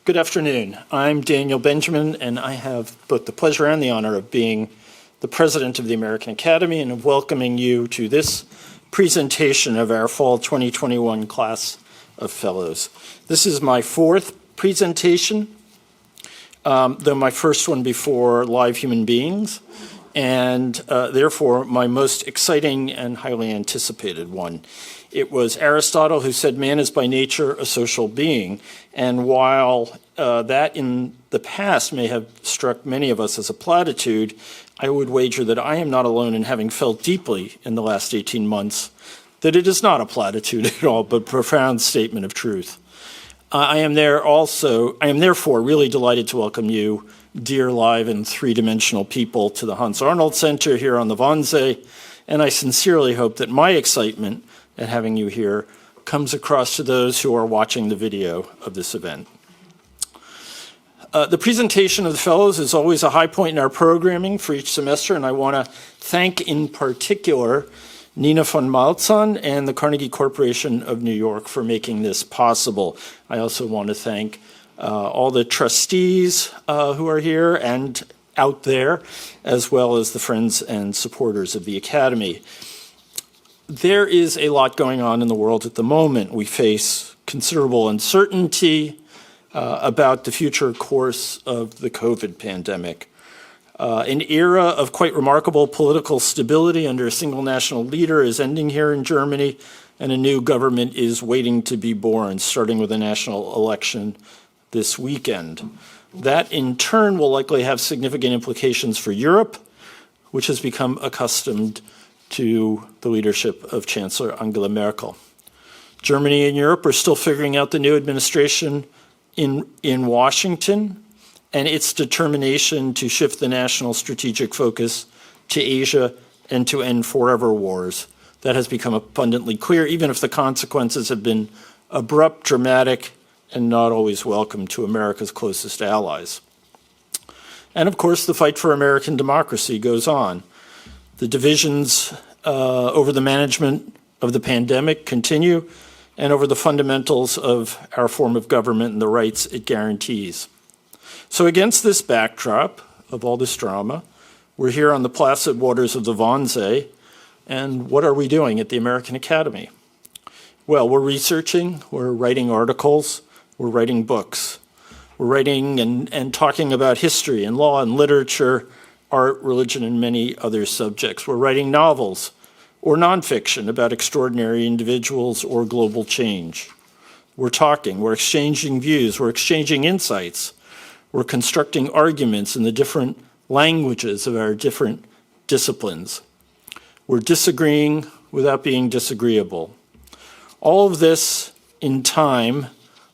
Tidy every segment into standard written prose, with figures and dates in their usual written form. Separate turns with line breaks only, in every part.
Good afternoon. I'm Daniel Benjamin, and I have both the pleasure and the honor of being the president of the American Academy and of welcoming you to this presentation of our fall 2021 class of fellows. This is my fourth presentation, though my first one before live human beings, and therefore my most exciting and highly anticipated one. It was Aristotle who said man is by nature a social being, and while that in the past may have struck many of us as a platitude, I would wager that I am not alone in having felt deeply in the last 18 months that it is not a platitude at all, but a profound statement of truth. I am therefore really delighted to welcome you, dear live and three-dimensional people, to the Hans Arnold Center here on the Wannsee, and I sincerely hope that my excitement at having you here comes across to those who are watching the video of this event. The presentation of the fellows is always a high point in our programming for each semester, and I want to thank in particular Nina von Maltzahn and the Carnegie Corporation of New York for making this possible. I also want to thank all the trustees who are here and out there, as well as the friends and supporters of the Academy. There is a lot going on in the world at the moment. We face considerable uncertainty about the future course of the COVID pandemic. An era of quite remarkable political stability under a single national leader is ending here in Germany, and a new government is waiting to be born, starting with a national election this weekend. That, in turn, will likely have significant implications for Europe, which has become accustomed to the leadership of Chancellor Angela Merkel. Germany and Europe are still figuring out the new administration in Washington and its determination to shift the national strategic focus to Asia and to end forever wars. That has become abundantly clear, even if the consequences have been abrupt, dramatic, and not always welcome to America's closest allies. And of course, the fight for American democracy goes on. The divisions over the management of the pandemic continue, and over the fundamentals of our form of government and the rights it guarantees. So against this backdrop of all this drama, we're here on the placid waters of the Wannsee, and what are we doing at the American Academy? Well, we're researching, we're writing articles, we're writing books. We're writing and talking about history and law and literature, art, religion, and many other subjects. We're writing novels or nonfiction about extraordinary individuals or global change. We're talking, we're exchanging views, we're exchanging insights. We're constructing arguments in the different languages of our different disciplines. We're disagreeing without being disagreeable. All of this in time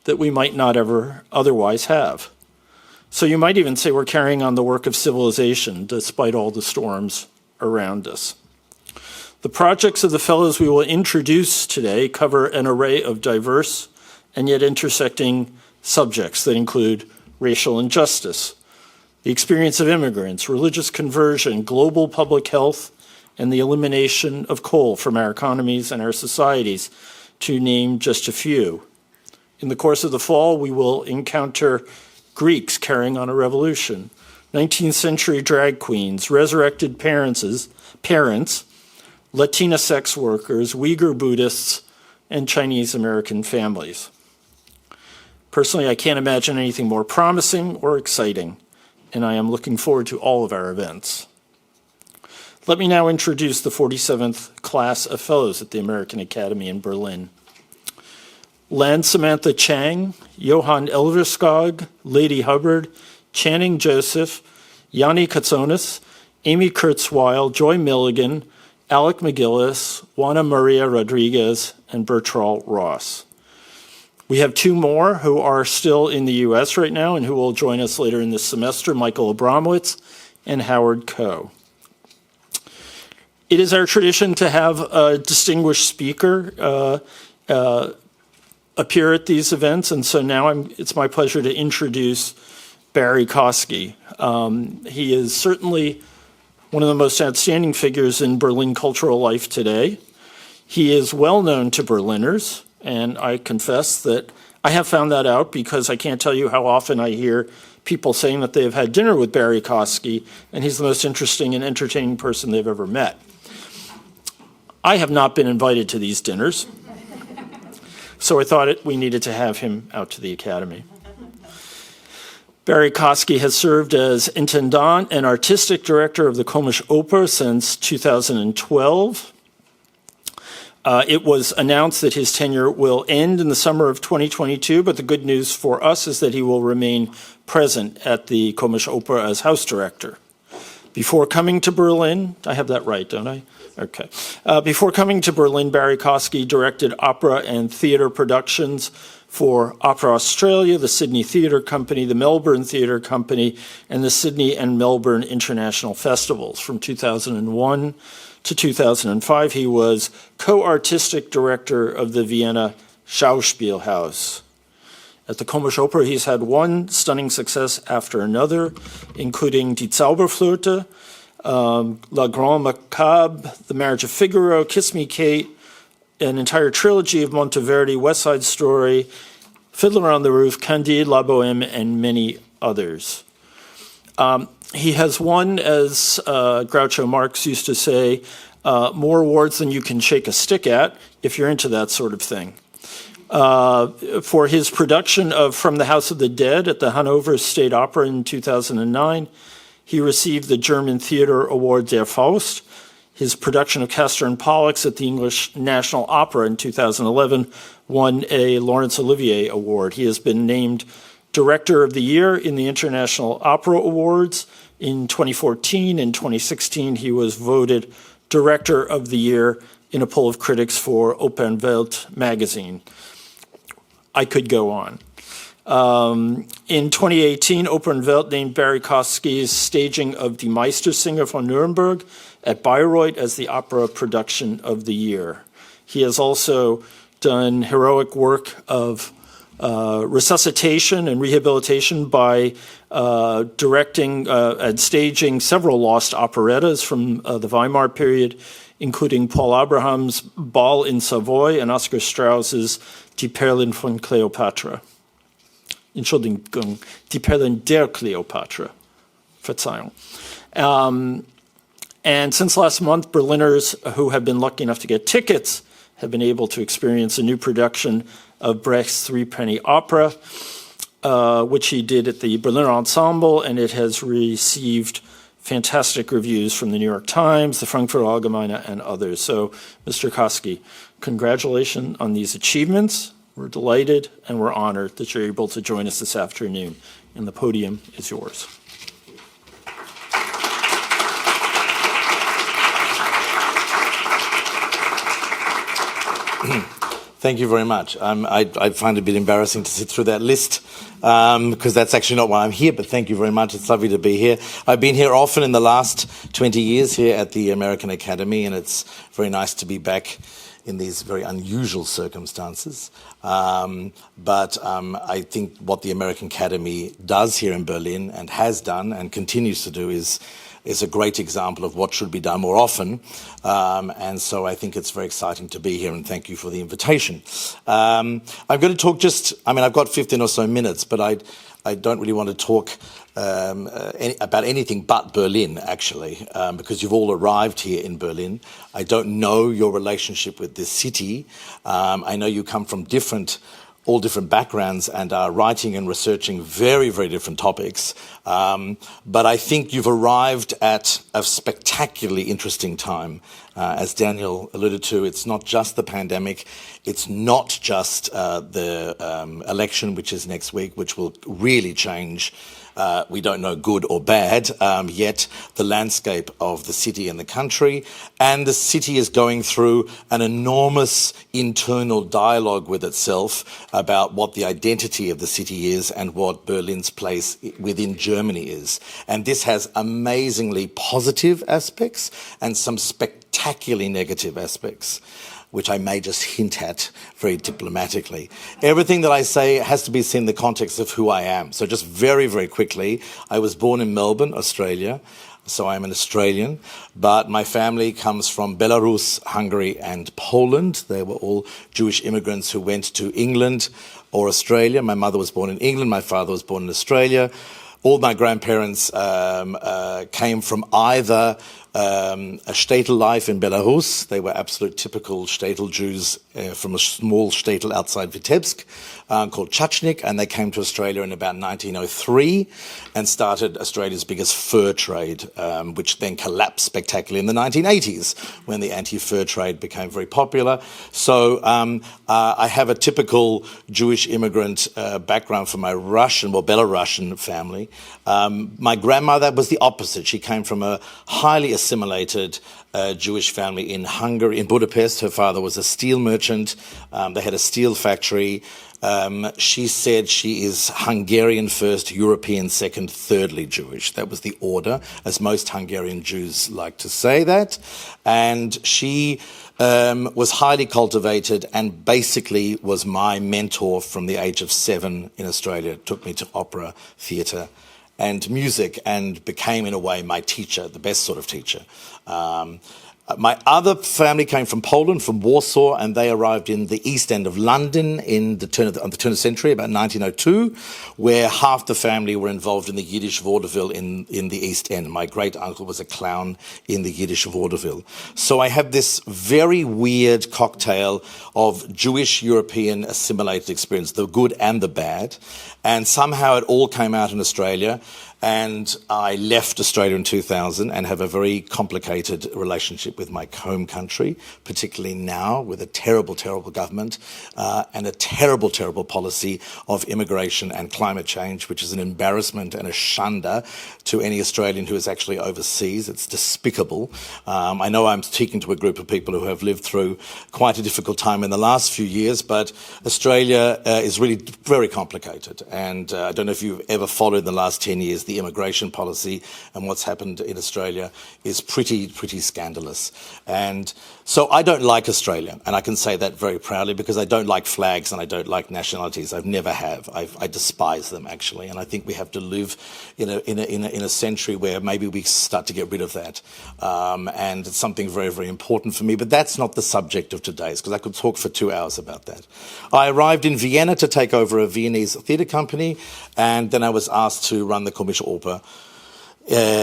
that we might not ever otherwise have. So you might even say we're carrying on the work of civilization despite all the storms around us. The projects of the fellows we will introduce today cover an array of diverse and yet intersecting subjects that include racial injustice, the experience of immigrants, religious conversion, global public health, and the elimination of coal from our economies and our societies, to name just a few. In the course of the fall, we will encounter Greeks carrying on a revolution, 19th century drag queens, resurrected parents, Latina sex workers, Uyghur Buddhists, and Chinese American families. Personally, I can't imagine anything more promising or exciting, and I am looking forward to all of our events. Let me now introduce the 47th class of fellows at the American Academy in Berlin. Lan Samantha Chang, Johann Elverskog, Lady Hubbard, Channing Joseph, Yanni Katsonis, Amy Kurzweil, Joy Milligan, Alec Michaelis, Juana Maria Rodriguez, and Bertrand Ross. We have two more who are still in the U.S. right now and who will join us later in this semester, Michael Abramowitz and Howard Koh. It is our tradition to have a distinguished speaker appear at these events, and so now it's my pleasure to introduce Barrie Koski. He is certainly one of the most outstanding figures in Berlin cultural life today. He is well known to Berliners, and I confess that I have found that out because I can't tell you how often I hear people saying that they have had dinner with Barrie Koski, and he's the most interesting and entertaining person they've ever met. I have not been invited to these dinners, so I thought we needed to have him out to the Academy. Barrie Koski has served as Intendant and Artistic Director of the Komische Oper since 2012. It was announced that his tenure will end in the summer of 2022, but the good news for us is that he will remain present at the Komische Oper as house director. Before coming to Berlin, I have that right, don't I? Okay. Before coming to Berlin, Barrie Koski directed opera and theater productions for Opera Australia, the Sydney Theatre Company, the Melbourne Theatre Company, and the Sydney and Melbourne International Festivals. From 2001 to 2005, he was co-artistic director of the Vienna Schauspielhaus. At the Komische Oper, he's had one stunning success after another, including Die Zauberflöte, La Grande Macabre, The Marriage of Figaro, Kiss Me Kate, an entire trilogy of Monteverdi, West Side Story, Fiddler on the Roof, Candide, La Bohème, and many others. He has won, as Groucho Marx used to say, more awards than you can shake a stick at, if you're into that sort of thing. For his production of From the House of the Dead at the Hanover State Opera in 2009, he received the German Theatre Award Der Faust. His production of Castor and Pollux at the English National Opera in 2011 won a Laurence Olivier Award. He has been named Director of the Year in the International Opera Awards. In 2014 and 2016, he was voted Director of the Year in a poll of critics for Oper und Welt magazine. I could go on. In 2018, Oper und Welt named Barrie Koski's staging of Die Meistersinger von Nuremberg at Bayreuth as the opera production of the year. He has also done heroic work of resuscitation and rehabilitation by directing and staging several lost operettas from the Weimar period, including Paul Abraham's Ball in Savoy and Oscar Strauss's Die Perlen von Cleopatra. Entschuldigung, Die Perlen der Cleopatra. Verzeihung. And since last month, Berliners who have been lucky enough to get tickets have been able to experience a new production of Brecht's Three-Penny Opera, which he did at the Berliner Ensemble, and it has received fantastic reviews from the New York Times, the Frankfurter Allgemeine, and others. So, Mr. Koski, congratulations on these achievements. We're delighted and we're honored that you're able to join us this afternoon, and the podium is yours.
Thank you very much. I find it a bit embarrassing to sit through that list because that's actually not why I'm here, but thank you very much. It's lovely to be here. I've been here often in the last 20 years here at the American Academy, and it's very nice to be back in these very unusual circumstances. But I think what the American Academy does here in Berlin and has done and continues to do is a great example of what should be done more often. And so I think it's very exciting to be here, and thank you for the invitation. I'm going to talk I've got 15 or so minutes, but I don't really want to talk about anything but Berlin, actually, because you've all arrived here in Berlin. I don't know your relationship with this city. I know you come from all different backgrounds and are writing and researching very, very different topics. But I think you've arrived at a spectacularly interesting time. As Daniel alluded to, it's not just the pandemic. It's not just the election, which is next week, which will really change, we don't know good or bad, yet the landscape of the city and the country. And the city is going through an enormous internal dialogue with itself about what the identity of the city is and what Berlin's place within Germany is. And this has amazingly positive aspects and some spectacularly negative aspects, which I may just hint at very diplomatically. Everything that I say has to be seen in the context of who I am. So just very, very quickly, I was born in Melbourne, Australia, so I'm an Australian, but my family comes from Belarus, Hungary, and Poland. They were all Jewish immigrants who went to England or Australia. My mother was born in England, my father was born in Australia. All my grandparents came from either a shtetl life in Belarus. They were absolute typical shtetl Jews from a small shtetl outside Vitebsk called Chachnik, and they came to Australia in about 1903 and started Australia's biggest fur trade, which then collapsed spectacularly in the 1980s when the anti-fur trade became very popular. So I have a typical Jewish immigrant background from my Russian, well, Belarusian family. My grandmother was the opposite. She came from a highly assimilated Jewish family in Hungary, in Budapest. Her father was a steel merchant. They had a steel factory. She said she is Hungarian first, European second, thirdly Jewish. That was the order, as most Hungarian Jews like to say that. And she was highly cultivated and basically was my mentor from the age of 7 in Australia. Took me to opera, theatre and music, and became in a way my teacher, the best sort of teacher. My other family came from Poland, from Warsaw, and they arrived in the East End of London on the turn of the century, about 1902, where half the family were involved in the Yiddish vaudeville in the East End. My great-uncle was a clown in the Yiddish vaudeville. So I have this very weird cocktail of Jewish European assimilated experience, the good and the bad, and somehow it all came out in Australia. And I left Australia in 2000 and have a very complicated relationship with my home country, particularly now with a terrible, terrible government and a terrible, terrible policy of immigration and climate change, which is an embarrassment and a shanda to any Australian who is actually overseas. It's despicable. I know I'm speaking to a group of people who have lived through quite a difficult time in the last few years, but Australia is really very complicated. And I don't know if you've ever followed in the last 10 years the immigration policy, and what's happened in Australia is pretty scandalous. And so I don't like Australia, and I can say that very proudly because I don't like flags and I don't like nationalities. I've never have. I despise them, actually, and I think we have to live in a century where maybe we start to get rid of that. And it's something very, very important for me, but that's not the subject of today's, because I could talk for 2 hours about that. I arrived in Vienna to take over a Viennese theatre company, and then I was asked to run the Komische Oper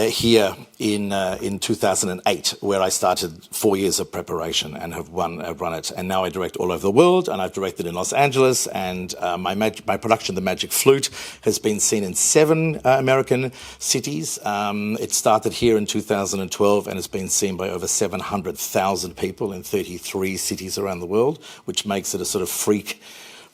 here in 2008, where I started 4 years of preparation and have run it. And now I direct all over the world, and I've directed in Los Angeles, and my production, The Magic Flute, has been seen in 7 American cities. It started here in 2012 and has been seen by over 700,000 people in 33 cities around the world, which makes it a sort of freak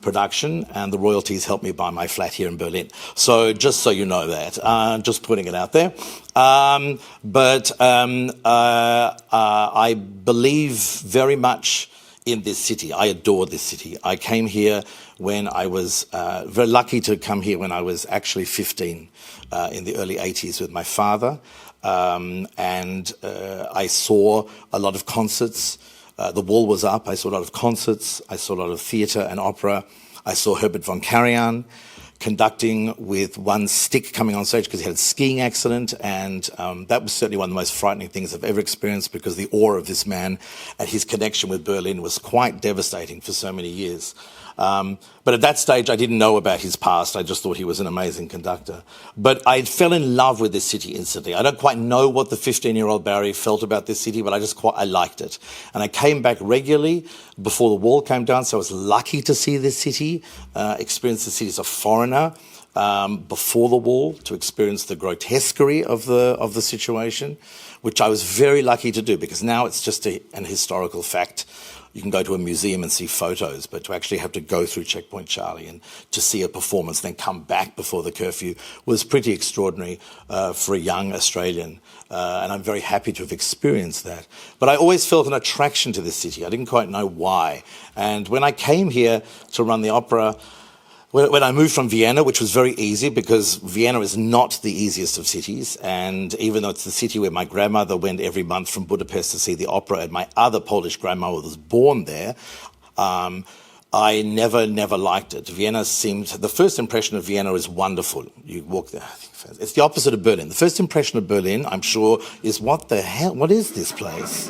production, and the royalties helped me buy my flat here in Berlin. So just so you know that, just putting it out there. But I believe very much in this city. I adore this city. I came here when I was very lucky to come here when I was actually 15 in the early 80s with my father. And I saw a lot of concerts. The wall was up. I saw a lot of concerts. I saw a lot of theatre and opera. I saw Herbert von Karajan conducting with one stick coming on stage because he had a skiing accident. And that was certainly one of the most frightening things I've ever experienced, because the awe of this man and his connection with Berlin was quite devastating for so many years. But at that stage, I didn't know about his past. I just thought he was an amazing conductor. But I fell in love with this city instantly. I don't quite know what the 15-year-old Barrie felt about this city, but I liked it. And I came back regularly before the wall came down, so I was lucky to see this city, experience the city as a foreigner before the wall, to experience the grotesquerie of the situation, which I was very lucky to do, because now it's just an historical fact. You can go to a museum and see photos, but to actually have to go through Checkpoint Charlie and to see a performance, then come back before the curfew, was pretty extraordinary for a young Australian. And I'm very happy to have experienced that. But I always felt an attraction to this city. I didn't quite know why. And when I came here to run the opera, when I moved from Vienna, which was very easy because Vienna is not the easiest of cities, and even though it's the city where my grandmother went every month from Budapest to see the opera, and my other Polish grandmother was born there, I never liked it. The first impression of Vienna is wonderful. You walk there, it's the opposite of Berlin. The first impression of Berlin, I'm sure, is what the hell, what is this place?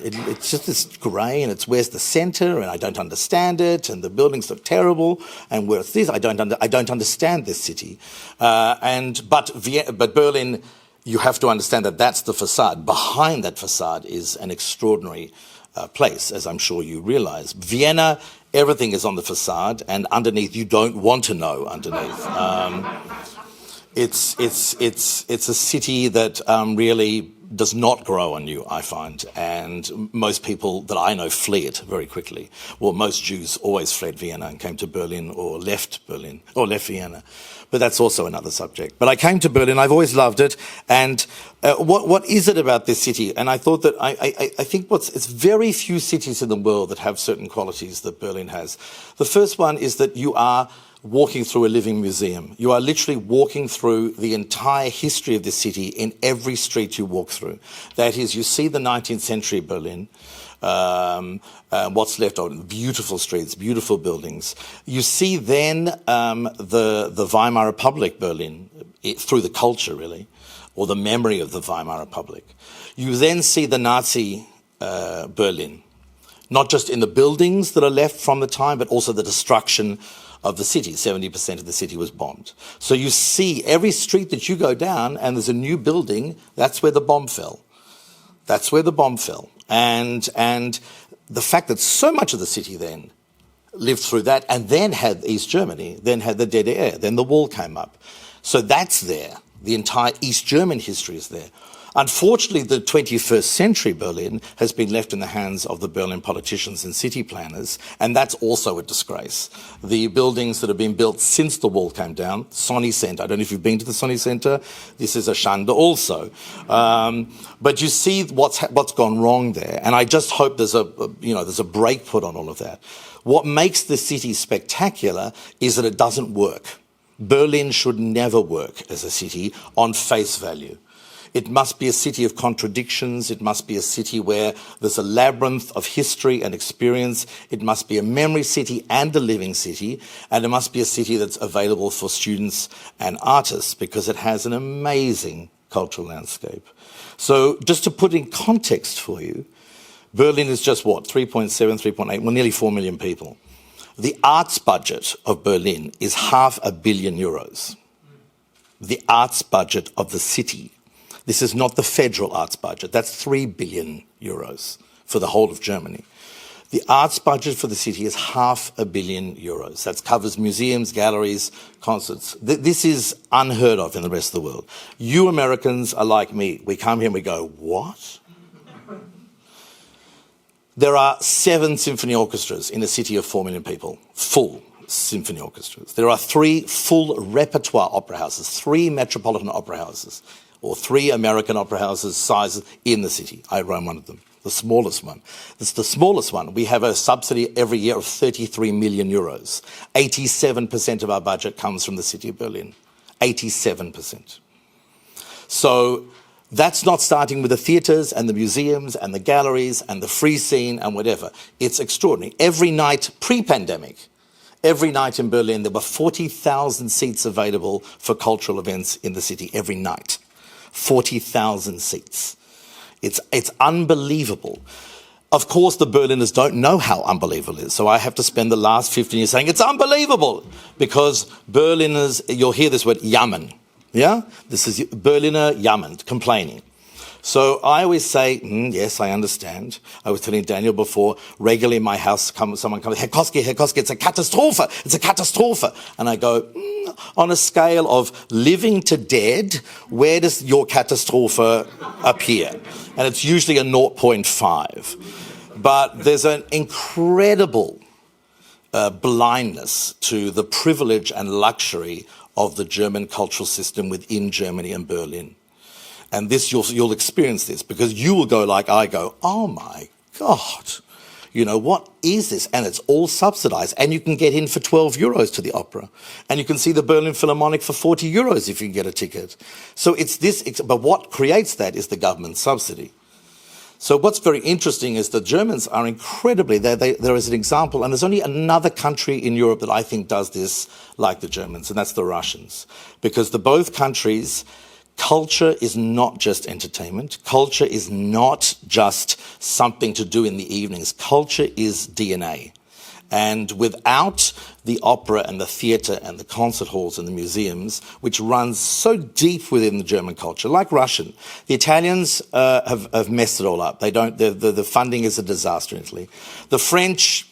It's just this grey, and it's where's the centre, and I don't understand it, and the buildings look terrible, and where's this? I don't understand this city. But Berlin, you have to understand that that's the facade. Behind that facade is an extraordinary place, as I'm sure you realise. Vienna, everything is on the facade, and underneath you don't want to know underneath. It's a city that really does not grow on you, I find, and most people that I know flee it very quickly. Well, most Jews always fled Vienna and came to Berlin or left Vienna. But that's also another subject. But I came to Berlin, I've always loved it, and what is it about this city? And I thought that I think it's very few cities in the world that have certain qualities that Berlin has. The first one is that you are walking through a living museum. You are literally walking through the entire history of the city in every street you walk through. That is, you see the 19th century Berlin, what's left of it, beautiful streets, beautiful buildings. You see then the Weimar Republic Berlin, through the culture really, or the memory of the Weimar Republic. You then see the Nazi Berlin, not just in the buildings that are left from the time, but also the destruction of the city. 70% of the city was bombed. So you see every street that you go down and there's a new building, that's where the bomb fell. That's where the bomb fell. And the fact that so much of the city then lived through that and then had East Germany, then had the DDR, then the wall came up. So that's there. The entire East German history is there. Unfortunately, the 21st century Berlin has been left in the hands of the Berlin politicians and city planners, and that's also a disgrace. The buildings that have been built since the wall came down, Sony Center, I don't know if you've been to the Sony Center, this is a Schande also. But you see what's gone wrong there, and I just hope there's a break put on all of that. What makes the city spectacular is that it doesn't work. Berlin should never work as a city on face value. It must be a city of contradictions. It must be a city where there's a labyrinth of history and experience. It must be a memory city and a living city. And it must be a city that's available for students and artists because it has an amazing cultural landscape. So just to put in context for you, Berlin is just 3.7, 3.8, well, nearly 4 million people. The arts budget of Berlin is €500 million. The arts budget of the city. This is not the federal arts budget. That's €3 billion for the whole of Germany. The arts budget for the city is €500 million. That covers museums, galleries, concerts. This is unheard of in the rest of the world. You Americans are like me. We come here and we go, what? There are 7 symphony orchestras in a city of 4 million people, full symphony orchestras. There are 3 full repertoire opera houses, 3 metropolitan opera houses, or 3 American opera houses sizes in the city. I run one of them, the smallest one. It's the smallest one. We have a subsidy every year of €33 million. 87% of our budget comes from the city of Berlin. 87%. So that's not starting with the theatres and the museums and the galleries and the free scene and whatever. It's extraordinary. Every night, pre-pandemic, every night in Berlin, there were 40,000 seats available for cultural events in the city every night. 40,000 seats. It's unbelievable. Of course, the Berliners don't know how unbelievable it is, so I have to spend the last 15 years saying it's unbelievable, because Berliners, you'll hear this word, jammern. Yeah? This is Berliner jammern, complaining. So I always say, yes, I understand. I was telling Daniel before, regularly in my house, someone comes, Herr Koski, it's a Katastrophe. And I go, on a scale of living to dead, where does your Katastrophe appear? And it's usually a 0.5. But there's an incredible blindness to the privilege and luxury of the German cultural system within Germany and Berlin. And this, you'll experience this, because you will go like I go, oh my God, what is this? And it's all subsidized. And you can get in for €12 to the opera. And you can see the Berlin Philharmonic for €40 if you can get a ticket. So it's this, but what creates that is the government subsidy. So what's very interesting is the Germans are incredibly, there is an example, and there's only another country in Europe that I think does this like the Germans, and that's the Russians. Because both countries culture is not just entertainment. Culture is not just something to do in the evenings. Culture is DNA. And without the opera and the theatre and the concert halls and the museums, which runs so deep within the German culture, like Russian, the Italians have messed it all up. They don't. The funding is a disaster in Italy. The French,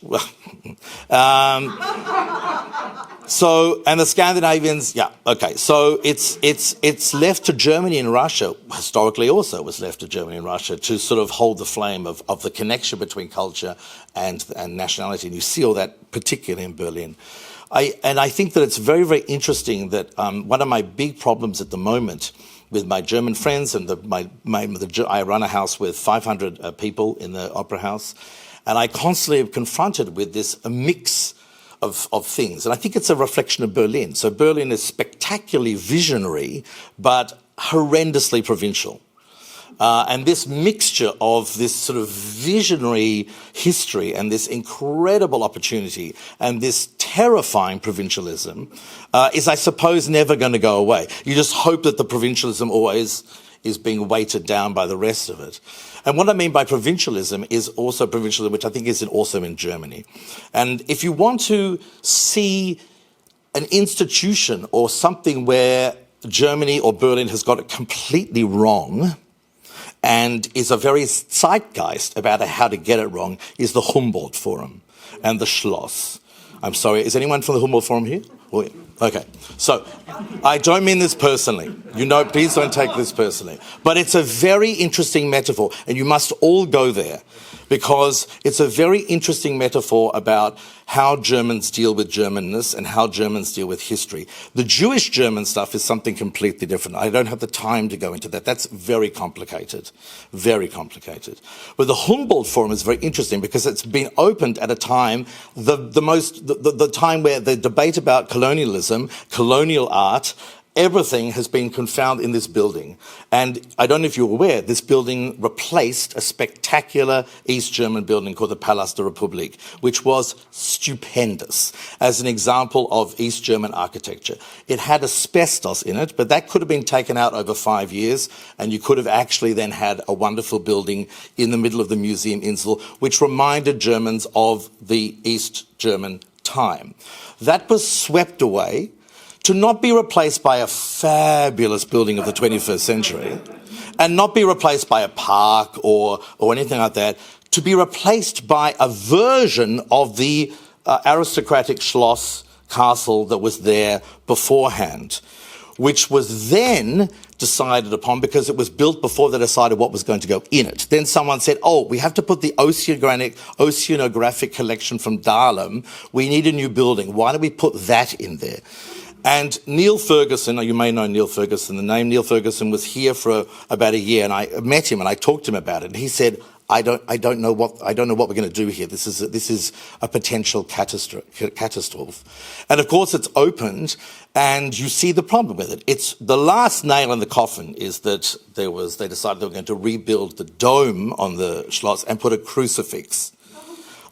and the Scandinavians, yeah, okay. So it's left to Germany and Russia, historically also was left to Germany and Russia, to sort of hold the flame of the connection between culture and nationality. And you see all that particularly in Berlin. I think that it's very, very interesting that one of my big problems at the moment with my German friends, and I run a house with 500 people in the opera house, and I constantly am confronted with a mix of things. And I think it's a reflection of Berlin. So Berlin is spectacularly visionary, but horrendously provincial. And this mixture of this sort of visionary history and this incredible opportunity and this terrifying provincialism is, I suppose, never going to go away. You just hope that the provincialism always is being weighted down by the rest of it. And what I mean by provincialism is also provincialism, which I think is also in Germany. And if you want to see an institution or something where Germany or Berlin has got it completely wrong and is a very zeitgeist about how to get it wrong, is the Humboldt Forum and the Schloss. I'm sorry, is anyone from the Humboldt Forum here? Okay, so I don't mean this personally. Please don't take this personally. But it's a very interesting metaphor, and you must all go there, because it's a very interesting metaphor about how Germans deal with Germanness and how Germans deal with history. The Jewish German stuff is something completely different. I don't have the time to go into that. That's very complicated, very complicated. But the Humboldt Forum is very interesting because it's been opened at a time, the time where the debate about colonialism, colonial art, everything has been confounded in this building. And I don't know if you're aware, this building replaced a spectacular East German building called the Palast der Republik, which was stupendous as an example of East German architecture. It had asbestos in it, but that could have been taken out over 5 years, and you could have actually then had a wonderful building in the middle of the Museum Insel, which reminded Germans of the East German time. That was swept away to not be replaced by a fabulous building of the 21st century, and not be replaced by a park or anything like that, to be replaced by a version of the aristocratic Schloss castle that was there beforehand, which was then decided upon because it was built before they decided what was going to go in it. Then someone said, oh, we have to put the oceanographic collection from Dahlem. We need a new building. Why don't we put that in there? And Neil Ferguson, you may know Neil Ferguson, the name Neil Ferguson, was here for about a year, and I met him and I talked to him about it. And he said, I don't know what we're going to do here. This is a potential catastrophe. And of course it's opened, and you see the problem with it. It's the last nail in the coffin is that they decided they were going to rebuild the dome on the Schloss and put a crucifix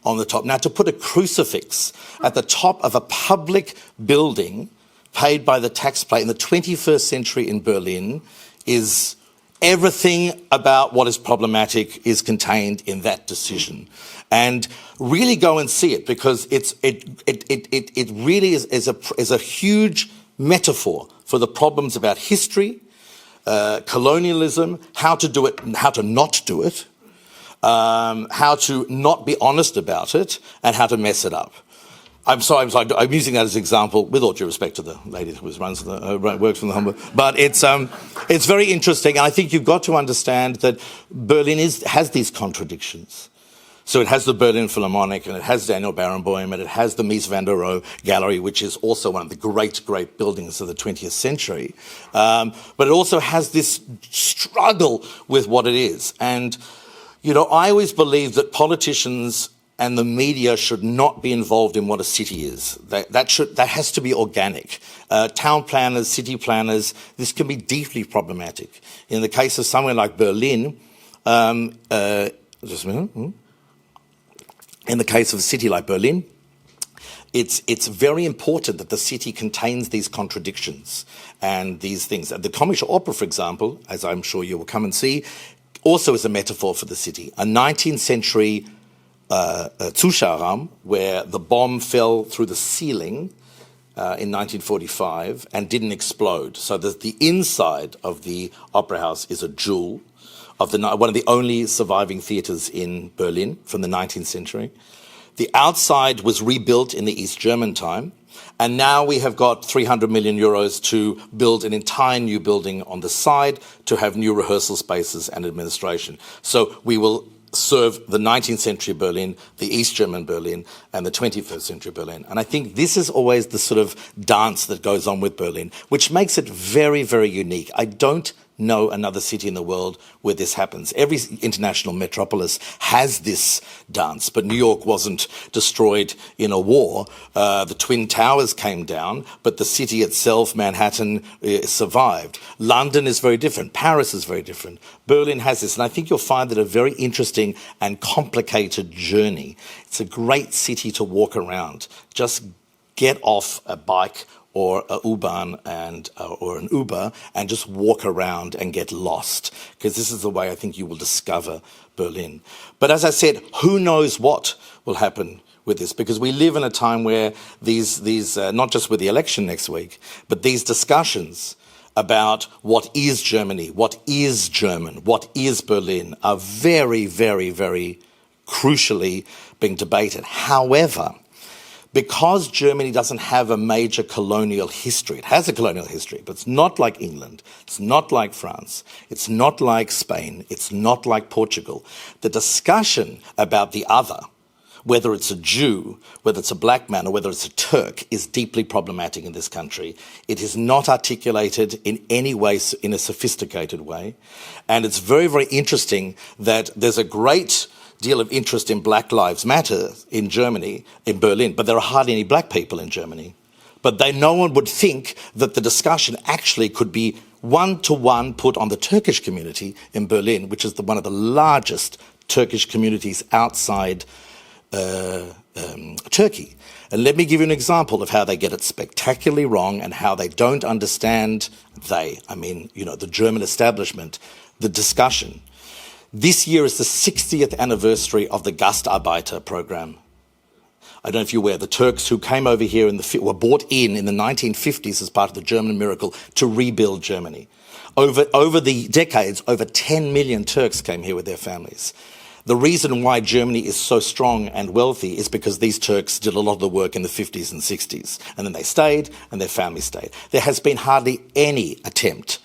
on the top. Now, to put a crucifix at the top of a public building paid by the taxpayer in the 21st century in Berlin is everything about what is problematic is contained in that decision. And really go and see it, because it really is a huge metaphor for the problems about history, colonialism, how to do it and how to not do it, how to not be honest about it, and how to mess it up. I'm sorry, I'm using that as an example, with all due respect to the lady who works from the Humboldt. But it's very interesting, and I think you've got to understand that Berlin has these contradictions. So it has the Berlin Philharmonic, and it has Daniel Barenboim, and it has the Mies van der Rohe Gallery, which is also one of the great, great buildings of the 20th century. But it also has this struggle with what it is. And, I always believe that politicians and the media should not be involved in what a city is. That has to be organic. Town planners, city planners, this can be deeply problematic. In the case of somewhere like Berlin, just a minute. In the case of a city like Berlin, it's very important that the city contains these contradictions and these things. The Komische Oper, for example, as I'm sure you will come and see, also is a metaphor for the city. A 19th century Zuschauerraum, where the bomb fell through the ceiling in 1945 and didn't explode. So the inside of the opera house is a jewel of one of the only surviving theatres in Berlin from the 19th century. The outside was rebuilt in the East German time, and now we have got 300 million euros to build an entire new building on the side to have new rehearsal spaces and administration. So we will serve the 19th century Berlin, the East German Berlin, and the 21st century Berlin. And I think this is always the sort of dance that goes on with Berlin, which makes it very, very unique. I don't know another city in the world where this happens. Every international metropolis has this dance, but New York wasn't destroyed in a war. The Twin Towers came down, but the city itself, Manhattan, survived. London is very different. Paris is very different. Berlin has this, and I think you'll find that a very interesting and complicated journey. It's a great city to walk around. Just get off a bike or a U-Bahn or an Uber and just walk around and get lost, because this is the way I think you will discover Berlin. But as I said, who knows what will happen with this, because we live in a time where these not just with the election next week, but these discussions about what is Germany, what is German, what is Berlin are very, very, very crucially being debated. However, because Germany doesn't have a major colonial history, it has a colonial history, but it's not like England, it's not like France, it's not like Spain, it's not like Portugal. The discussion about the other, whether it's a Jew, whether it's a black man, or whether it's a Turk, is deeply problematic in this country. It is not articulated in any way, in a sophisticated way. And it's very, very interesting that there's a great deal of interest in Black Lives Matter in Germany, in Berlin, but there are hardly any black people in Germany. But no one would think that the discussion actually could be one-to-one put on the Turkish community in Berlin, which is one of the largest Turkish communities outside Turkey. And let me give you an example of how they get it spectacularly wrong and how they don't understand, the German establishment, the discussion. This year is the 60th anniversary of the Gastarbeiter program. I don't know if you're aware, the Turks who came over here were brought in the 1950s as part of the German miracle to rebuild Germany. Over the decades, over 10 million Turks came here with their families. The reason why Germany is so strong and wealthy is because these Turks did a lot of the work in the 50s and 60s. And then they stayed, and their families stayed. There has been hardly any attempt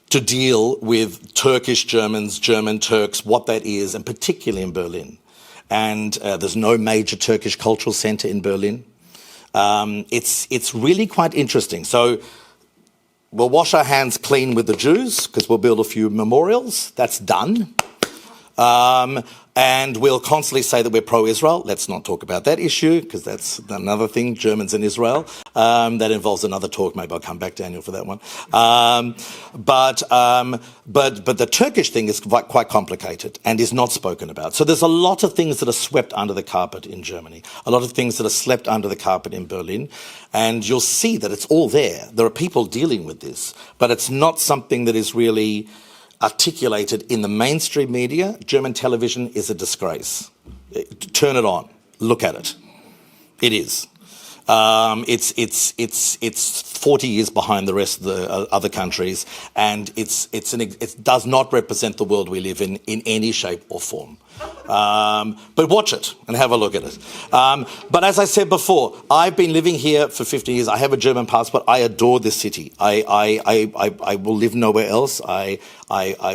to deal with Turkish Germans, German Turks, what that is, and particularly in Berlin. And there's no major Turkish cultural center in Berlin. It's really quite interesting. So we'll wash our hands clean with the Jews, because we'll build a few memorials. That's done. And we'll constantly say that we're pro-Israel. Let's not talk about that issue, because that's another thing, Germans in Israel. That involves another talk. Maybe I'll come back, Daniel, for that one. But the Turkish thing is quite complicated and is not spoken about. So there's a lot of things that are swept under the carpet in Germany, a lot of things that are swept under the carpet in Berlin. And you'll see that it's all there. There are people dealing with this, but it's not something that is really articulated in the mainstream media. German television is a disgrace. Turn it on. Look at it. It is. It's 40 years behind the rest of the other countries, and it does not represent the world we live in any shape or form. But watch it and have a look at it. But as I said before, I've been living here for 15 years. I have a German passport. I adore this city. I will live nowhere else. I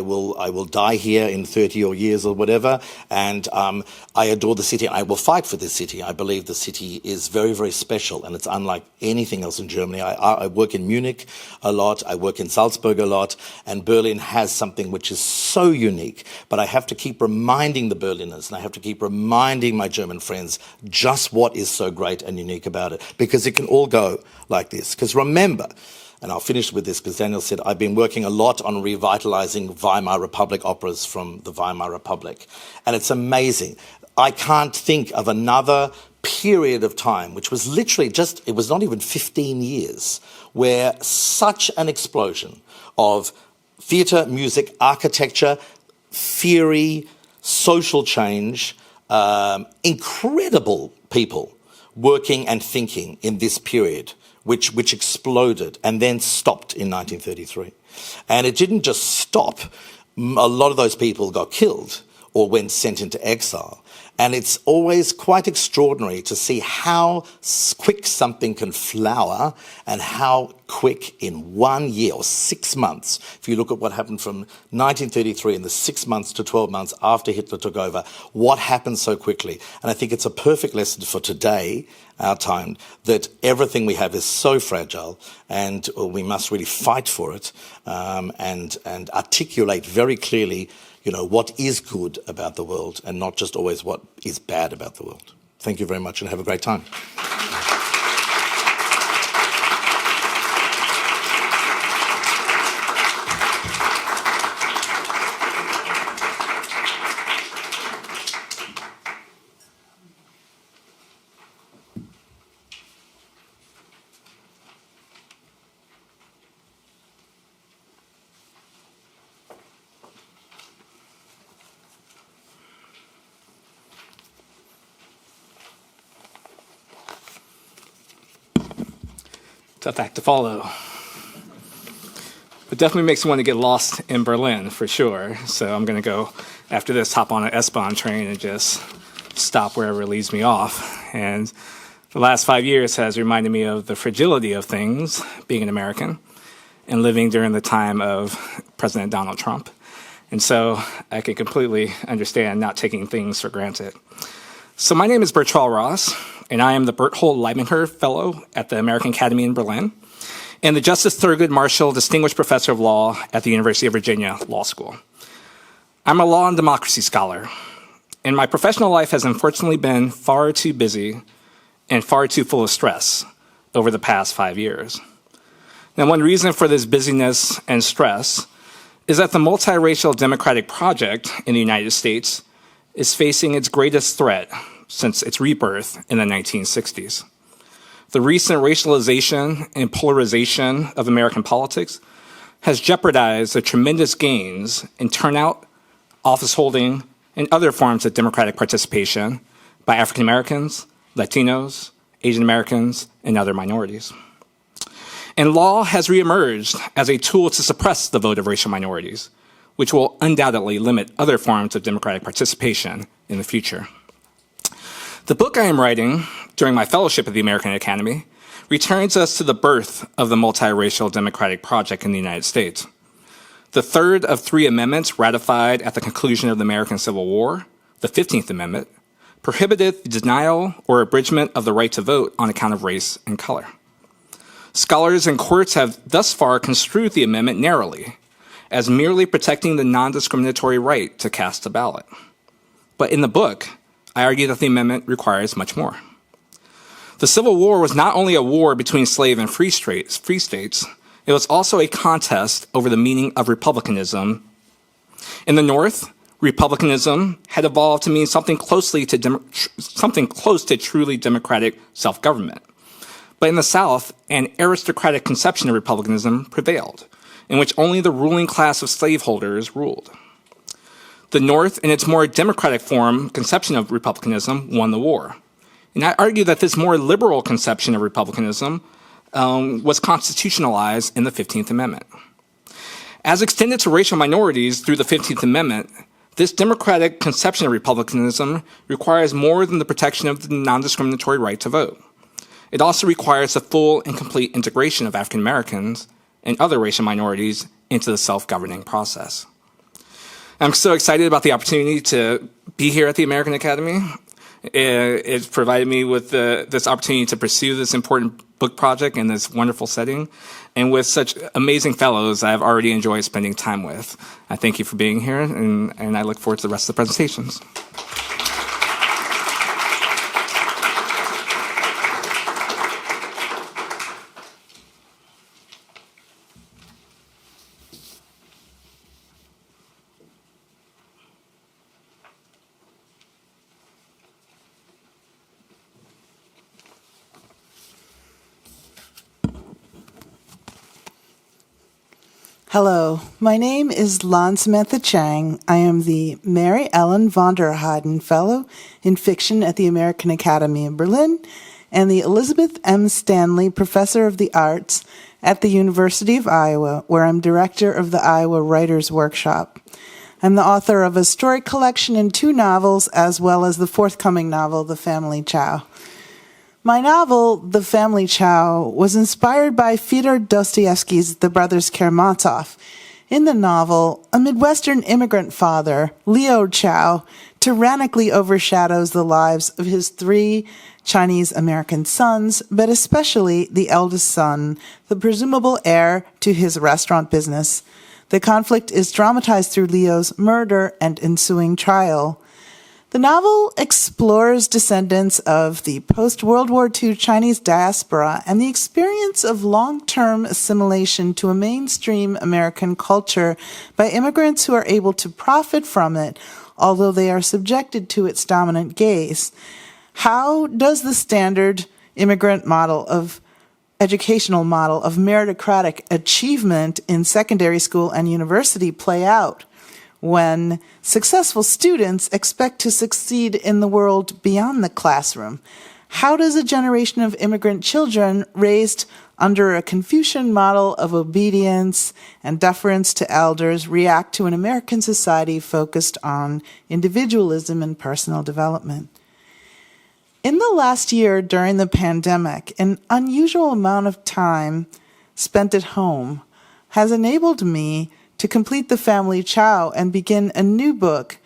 will die here in 30 or years or whatever. And I adore the city. I will fight for this city. I believe the city is very, very special, and it's unlike anything else in Germany. I work in Munich a lot. I work in Salzburg a lot. And Berlin has something which is so unique. But I have to keep reminding the Berliners, and I have to keep reminding my German friends just what is so great and unique about it, because it can all go like this. Because remember, and I'll finish with this because Daniel said, I've been working a lot on revitalizing Weimar Republic operas from the Weimar Republic. And it's amazing. I can't think of another period of time, which was literally it was not even 15 years, where such an explosion of theatre, music, architecture, theory, social change, incredible people working and thinking in this period, which exploded and then stopped in 1933. And it didn't just stop. A lot of those people got killed or went sent into exile. And it's always quite extraordinary to see how quick something can flower and how quick in 1 year or 6 months, if you look at what happened from 1933 in the 6 months to 12 months after Hitler took over, what happened so quickly. And I think it's a perfect lesson for today, our time, that everything we have is so fragile and we must really fight for it and articulate very clearly what is good about the world and not just always what is bad about the world. Thank you very much and have a great time.
Tough act to follow. It definitely makes me want to get lost in Berlin, for sure. So I'm going to go, after this, hop on an S-Bahn train and just stop wherever it leads me off. And the last 5 years has reminded me of the fragility of things, being an American, and living during the time of President Donald Trump. And so I can completely understand not taking things for granted. So my name is Bertrand Ross, and I am the Berthold Leibinger Fellow at the American Academy in Berlin, and the Justice Thurgood Marshall Distinguished Professor of Law at the University of Virginia Law School. I'm a law and democracy scholar, and my professional life has unfortunately been far too busy and far too full of stress over the past 5 years. Now, one reason for this busyness and stress is that the multiracial democratic project in the United States is facing its greatest threat since its rebirth in the 1960s. The recent racialization and polarization of American politics has jeopardized the tremendous gains in turnout, office holding, and other forms of democratic participation by African Americans, Latinos, Asian Americans, and other minorities. And law has reemerged as a tool to suppress the vote of racial minorities, which will undoubtedly limit other forms of democratic participation in the future. The book I am writing during my fellowship at the American Academy returns us to the birth of the multiracial democratic project in the United States. The third of 3 amendments ratified at the conclusion of the American Civil War, the 15th Amendment, prohibited the denial or abridgment of the right to vote on account of race and color. Scholars and courts have thus far construed the amendment narrowly, as merely protecting the non-discriminatory right to cast a ballot. But in the book, I argue that the amendment requires much more. The Civil War was not only a war between slave and free states, it was also a contest over the meaning of republicanism. In the North, republicanism had evolved to mean something close to truly democratic self-government. But in the South, an aristocratic conception of republicanism prevailed, in which only the ruling class of slaveholders ruled. The North, in its more democratic form, conception of republicanism, won the war. And I argue that this more liberal conception of republicanism was constitutionalized in the 15th Amendment. As extended to racial minorities through the 15th Amendment, this democratic conception of republicanism requires more than the protection of the non-discriminatory right to vote. It also requires the full and complete integration of African Americans and other racial minorities into the self-governing process. I'm so excited about the opportunity to be here at the American Academy. It's provided me with this opportunity to pursue this important book project in this wonderful setting, and with such amazing fellows I've already enjoyed spending time with. I thank you for being here, and I look forward to the rest of the presentations.
Hello, my name is Lan Samantha Chang. I am the Mary Ellen von der Heyden Fellow in Fiction at the American Academy in Berlin and the Elizabeth M. Stanley Professor of the Arts at the University of Iowa, where I'm director of the Iowa Writers' Workshop. I'm the author of a story collection and 2 novels, as well as the forthcoming novel, The Family Chow. My novel, The Family Chow, was inspired by Fyodor Dostoevsky's The Brothers Karamazov. In the novel, a Midwestern immigrant father, Leo Chow, tyrannically overshadows the lives of his 3 Chinese-American sons, but especially the eldest son, the presumable heir to his restaurant business. The conflict is dramatized through Leo's murder and ensuing trial. The novel explores descendants of the post-World War II Chinese diaspora and the experience of long-term assimilation to a mainstream American culture by immigrants who are able to profit from it, although they are subjected to its dominant gaze. How does the standard immigrant educational model of meritocratic achievement in secondary school and university play out when successful students expect to succeed in the world beyond the classroom? How does a generation of immigrant children raised under a Confucian model of obedience and deference to elders react to an American society focused on individualism and personal development? In the last year during the pandemic, an unusual amount of time spent at home has enabled me to complete The Family Chow and begin a new book.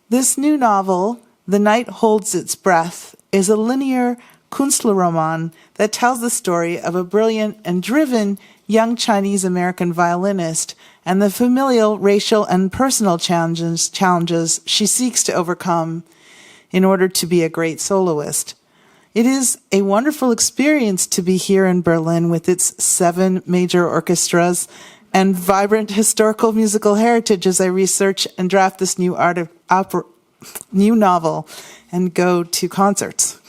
This new novel, The Night Holds Its Breath, is a linear Künstlerroman that tells the story of a brilliant and driven young Chinese-American violinist and the familial, racial, and personal challenges she seeks to overcome in order to be a great soloist. It is a wonderful experience to be here in Berlin with its 7 major orchestras and vibrant historical musical heritage as I research and draft this new novel and go to concerts.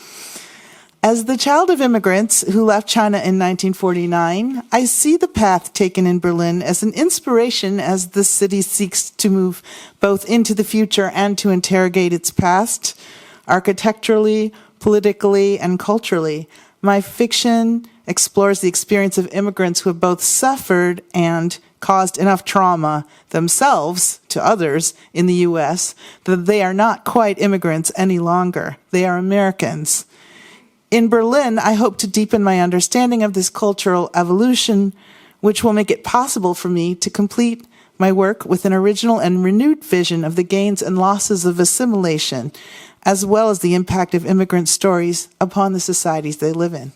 As the child of immigrants who left China in 1949, I see the path taken in Berlin as an inspiration as the city seeks to move both into the future and to interrogate its past, architecturally, politically, and culturally. My fiction explores the experience of immigrants who have both suffered and caused enough trauma themselves to others in the U.S. that they are not quite immigrants any longer. They are Americans. In Berlin, I hope to deepen my understanding of this cultural evolution, which will make it possible for me to complete my work with an original and renewed vision of the gains and losses of assimilation, as well as the impact of immigrant stories upon the societies they live in.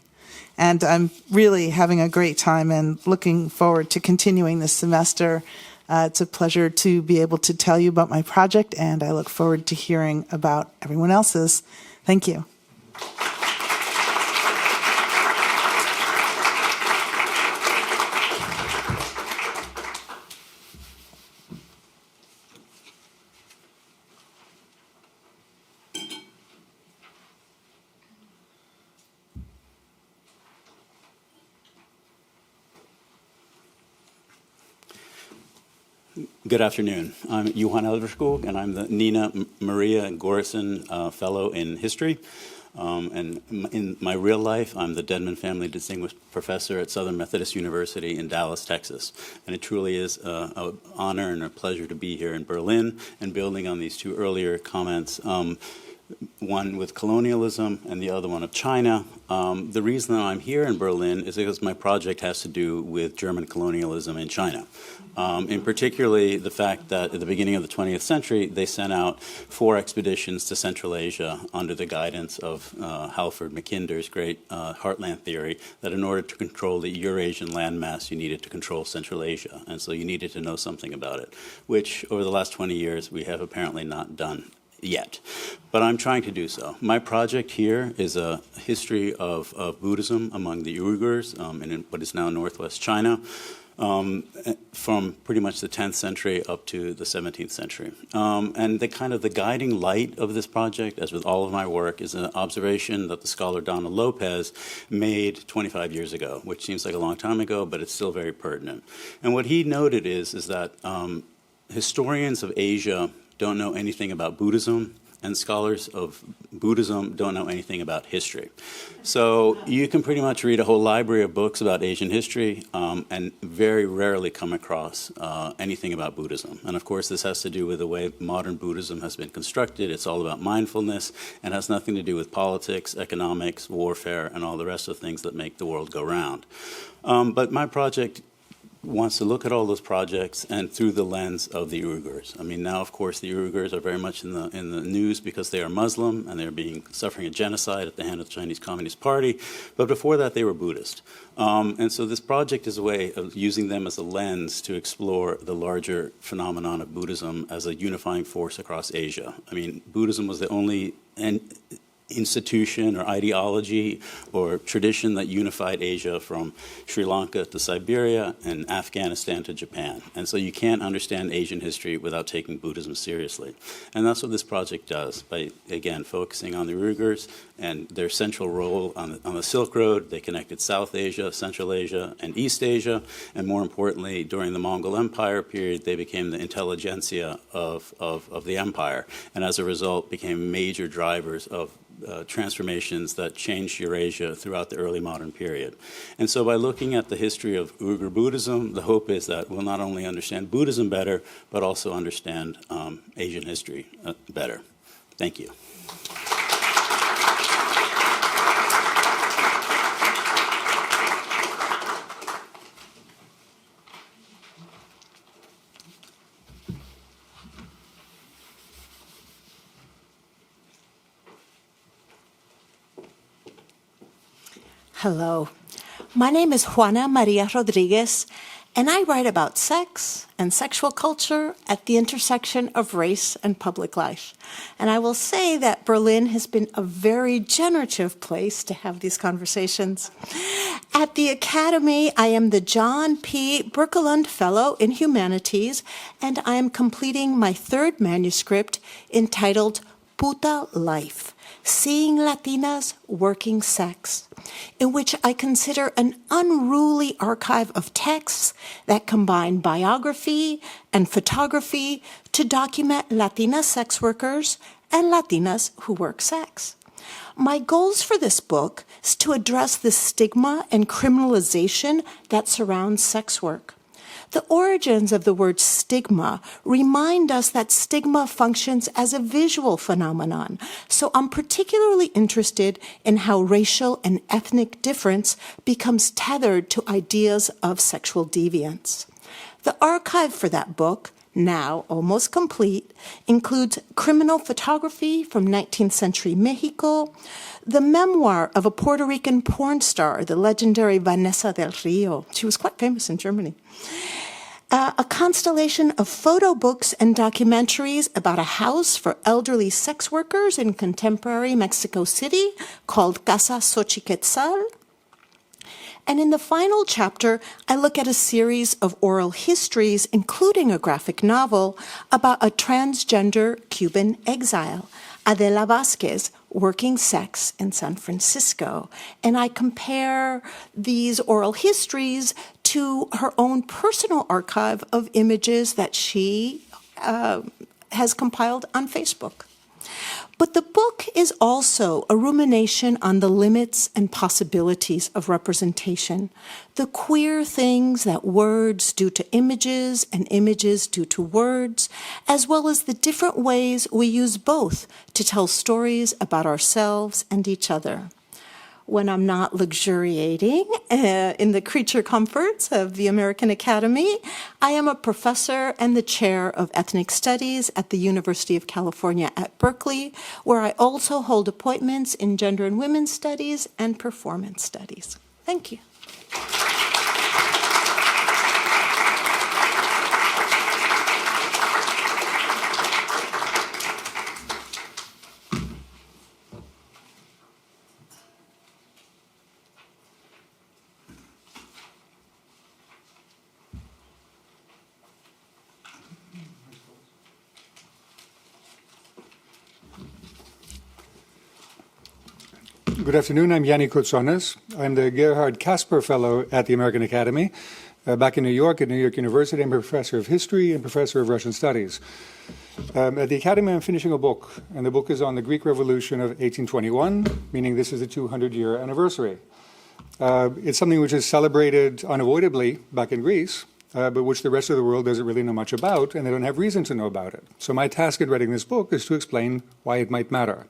And I'm really having a great time and looking forward to continuing this semester. It's a pleasure to be able to tell you about my project, and I look forward to hearing about everyone else's. Thank you.
Good afternoon. I'm Johan Elverskog, and I'm the Nina Maria Gorison Fellow in History. And in my real life, I'm the Dedman Family Distinguished Professor at Southern Methodist University in Dallas, Texas. And it truly is an honor and a pleasure to be here in Berlin and building on these 2 earlier comments. One with colonialism and the other one of China. The reason that I'm here in Berlin is because my project has to do with German colonialism in China. In particularly the fact that at the beginning of the 20th century, they sent out 4 expeditions to Central Asia under the guidance of Halford Mackinder's great heartland theory, that in order to control the Eurasian landmass, you needed to control Central Asia. And so you needed to know something about it, which over the last 20 years, we have apparently not done yet. But I'm trying to do so. My project here is a history of Buddhism among the Uyghurs in what is now Northwest China. from pretty much the 10th century up to the 17th century. And the guiding light of this project, as with all of my work, is an observation that the scholar Donna Lopez made 25 years ago, which seems like a long time ago, but it's still very pertinent. And what he noted is that historians of Asia don't know anything about Buddhism, and scholars of Buddhism don't know anything about history. So you can pretty much read a whole library of books about Asian history and very rarely come across anything about Buddhism. And of course, this has to do with the way modern Buddhism has been constructed. It's all about mindfulness and has nothing to do with politics, economics, warfare, and all the rest of things that make the world go round. But my project wants to look at all those projects and through the lens of the Uyghurs. I mean, now, of course, the Uyghurs are very much in the news because they are Muslim and they're suffering a genocide at the hand of the Chinese Communist Party. But before that, they were Buddhist. And so this project is a way of using them as a lens to explore the larger phenomenon of Buddhism as a unifying force across Asia. I mean, Buddhism was the only institution or ideology or tradition that unified Asia from Sri Lanka to Siberia and Afghanistan to Japan. And so you can't understand Asian history without taking Buddhism seriously. And that's what this project does by, again, focusing on the Uyghurs and their central role on the Silk Road. They connected South Asia, Central Asia, and East Asia. And more importantly, during the Mongol Empire period, they became the intelligentsia of the empire. And as a result, became major drivers of transformations that changed Eurasia throughout the early modern period. And so by looking at the history of Uyghur Buddhism, the hope is that we'll not only understand Buddhism better, but also understand Asian history better. Thank you.
Hello, my name is Juana Maria Rodriguez, and I write about sex and sexual culture at the intersection of race and public life. And I will say that Berlin has been a very generative place to have these conversations. At the Academy, I am the John P. Birkelund Fellow in Humanities, and I am completing my third manuscript entitled Puta Life, Seeing Latinas Working Sex, in which I consider an unruly archive of texts that combine biography and photography to document Latina sex workers and Latinas who work sex. My goals for this book is to address the stigma and criminalization that surrounds sex work. The origins of the word stigma remind us that stigma functions as a visual phenomenon, so I'm particularly interested in how racial and ethnic difference becomes tethered to ideas of sexual deviance. The archive for that book, now almost complete, includes criminal photography from 19th century Mexico, the memoir of a Puerto Rican porn star, the legendary Vanessa del Rio. She was quite famous in Germany. A constellation of photo books and documentaries about a house for elderly sex workers in contemporary Mexico City called Casa Xochiquetzal. And in the final chapter, I look at a series of oral histories, including a graphic novel about a transgender Cuban exile, Adela Vasquez, working sex in San Francisco. And I compare these oral histories to her own personal archive of images that she has compiled on Facebook. But the book is also a rumination on the limits and possibilities of representation, the queer things that words do to images and images do to words, as well as the different ways we use both to tell stories about ourselves and each other. When I'm not luxuriating in the creature comforts of the American Academy, I am a professor and the chair of ethnic studies at the University of California at Berkeley, where I also hold appointments in gender and women's studies and performance studies. Thank you.
Good afternoon. I'm Yanni Koutsonis. I'm the Gerhard Casper Fellow at the American Academy. Back in New York, at New York University, I'm a professor of history and professor of Russian studies. At the Academy, I'm finishing a book, and the book is on the Greek Revolution of 1821, meaning this is the 200-year anniversary. It's something which is celebrated unavoidably back in Greece, but which the rest of the world doesn't really know much about, and they don't have reason to know about it. So my task in writing this book is to explain why it might matter.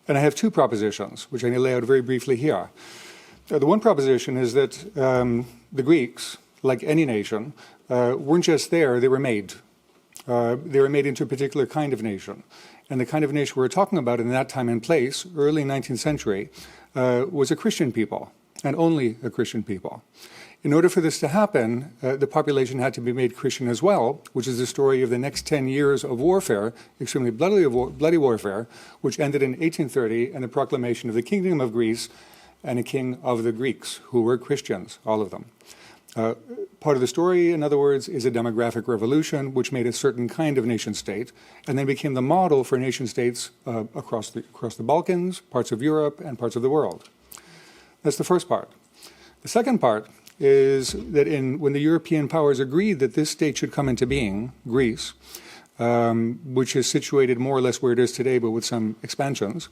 And I have two propositions, which I'm going to lay out very briefly here. The one proposition is that the Greeks, like any nation, weren't just there, they were made. They were made into a particular kind of nation. And the kind of nation we're talking about in that time and place, early 19th century, was a Christian people, and only a Christian people. In order for this to happen, the population had to be made Christian as well, which is the story of the next 10 years of warfare, extremely bloody warfare, which ended in 1830 and the proclamation of the Kingdom of Greece and a king of the Greeks, who were Christians, all of them. Part of the story, in other words, is a demographic revolution which made a certain kind of nation-state and then became the model for nation-states across the Balkans, parts of Europe, and parts of the world. That's the first part. The second part is that when the European powers agreed that this state should come into being, Greece, which is situated more or less where it is today, but with some expansions,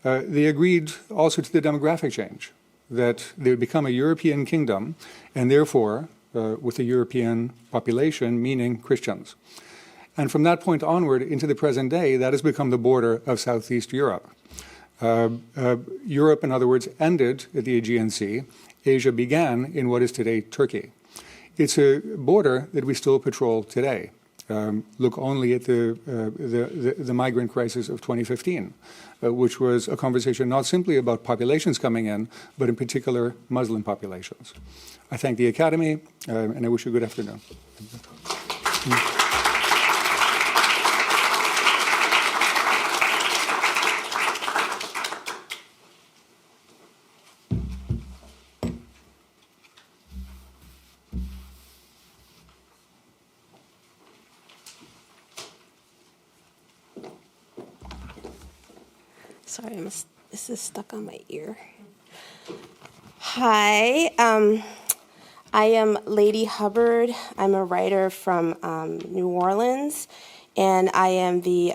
they agreed also to the demographic change, that they would become a European kingdom, and therefore, with a European population, meaning Christians. And from that point onward into the present day, that has become the border of Southeast Europe. Europe, in other words, ended at the Aegean Sea. Asia began in what is today Turkey. It's a border that we still patrol today. Look only at the migrant crisis of 2015, which was a conversation not simply about populations coming in, but in particular Muslim populations. I thank the Academy, and I wish you a good afternoon.
Sorry, this is stuck on my ear. Hi, I am Lady Hubbard. I'm a writer from New Orleans, and I am the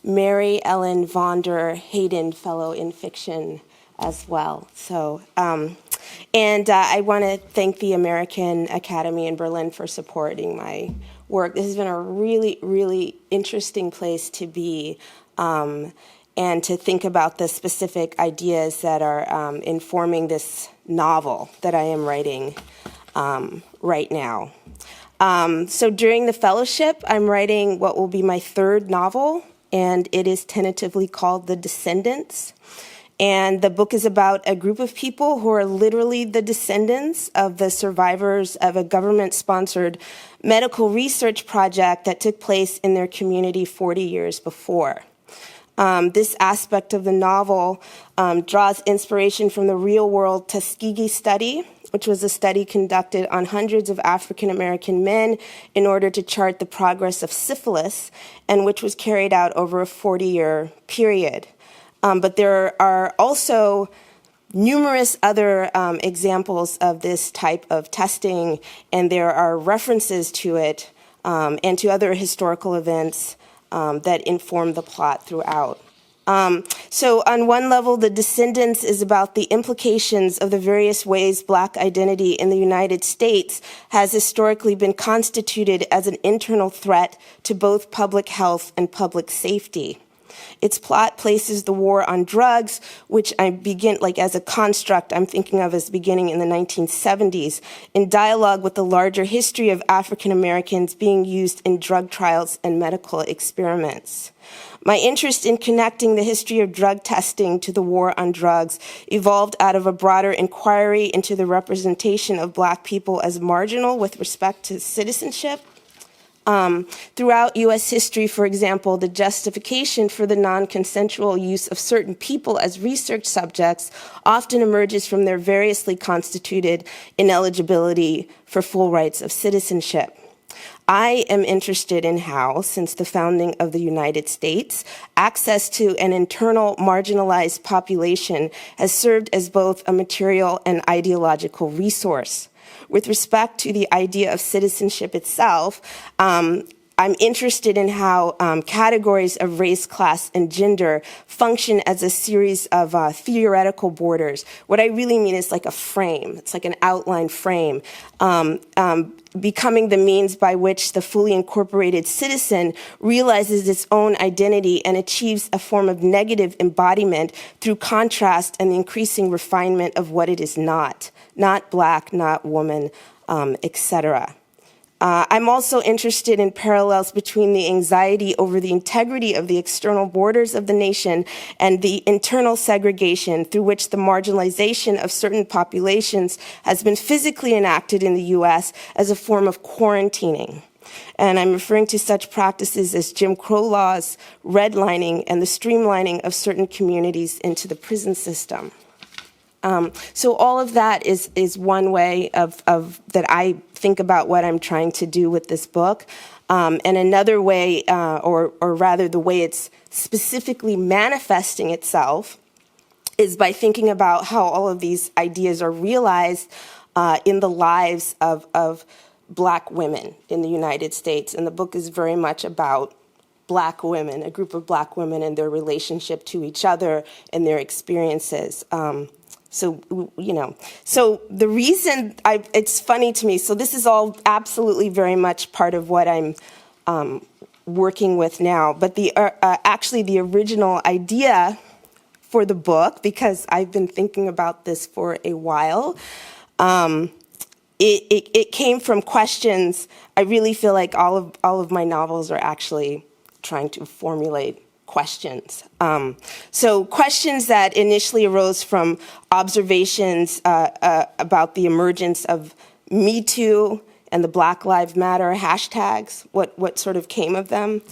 Mary Ellen Vonder Hayden Fellow in Fiction as well. So, and I want to thank the American Academy in Berlin for supporting my work. This has been a really, really interesting place to be. And to think about the specific ideas that are informing this novel that I am writing right now. So during the fellowship, I'm writing what will be my third novel, and it is tentatively called The Descendants. And the book is about a group of people who are literally the descendants of the survivors of a government-sponsored medical research project that took place in their community 40 years before. This aspect of the novel draws inspiration from the real-world Tuskegee study, which was a study conducted on hundreds of African-American men in order to chart the progress of syphilis, and which was carried out over a 40-year period. But there are also numerous other examples of this type of testing, and there are references to it and to other historical events that inform the plot throughout. So on one level, The Descendants is about the implications of the various ways Black identity in the United States has historically been constituted as an internal threat to both public health and public safety. Its plot places the war on drugs, which I begin, as a construct, I'm thinking of as beginning in the 1970s, in dialogue with the larger history of African Americans being used in drug trials and medical experiments. My interest in connecting the history of drug testing to the war on drugs evolved out of a broader inquiry into the representation of Black people as marginal with respect to citizenship. Throughout U.S. history, for example, the justification for the non-consensual use of certain people as research subjects often emerges from their variously constituted ineligibility for full rights of citizenship. I am interested in how, since the founding of the United States, access to an internal marginalized population has served as both a material and ideological resource. With respect to the idea of citizenship itself, I'm interested in how categories of race, class, and gender function as a series of theoretical borders. What I really mean is like a frame. It's like an outline frame, becoming the means by which the fully incorporated citizen realizes its own identity and achieves a form of negative embodiment through contrast and the increasing refinement of what it is not black, not woman, etc. I'm also interested in parallels between the anxiety over the integrity of the external borders of the nation and the internal segregation through which the marginalization of certain populations has been physically enacted in the U.S. as a form of quarantining. And I'm referring to such practices as Jim Crow laws, redlining, and the streamlining of certain communities into the prison system. So all of that is one way of that I think about what I'm trying to do with this book. And another way, or rather the way it's specifically manifesting itself, is by thinking about how all of these ideas are realized in the lives of Black women in the United States. And the book is very much about Black women, a group of Black women and their relationship to each other and their experiences. So the reason it's funny to me, so this is all absolutely very much part of what I'm working with now, but actually the original idea for the book, because I've been thinking about this for a while, it came from questions. I really feel like all of my novels are actually trying to formulate questions. So questions that initially arose from observations about the emergence of Me Too and the Black Lives Matter hashtags, what sort of came of them.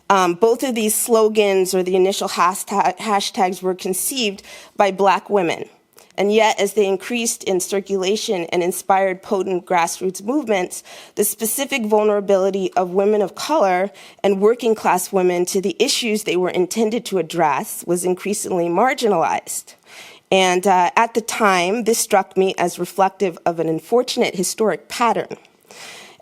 Both of these slogans or the initial hashtags were conceived by Black women. And yet, as they increased in circulation and inspired potent grassroots movements, the specific vulnerability of women of color and working class women to the issues they were intended to address was increasingly marginalized. And at the time, this struck me as reflective of an unfortunate historic pattern.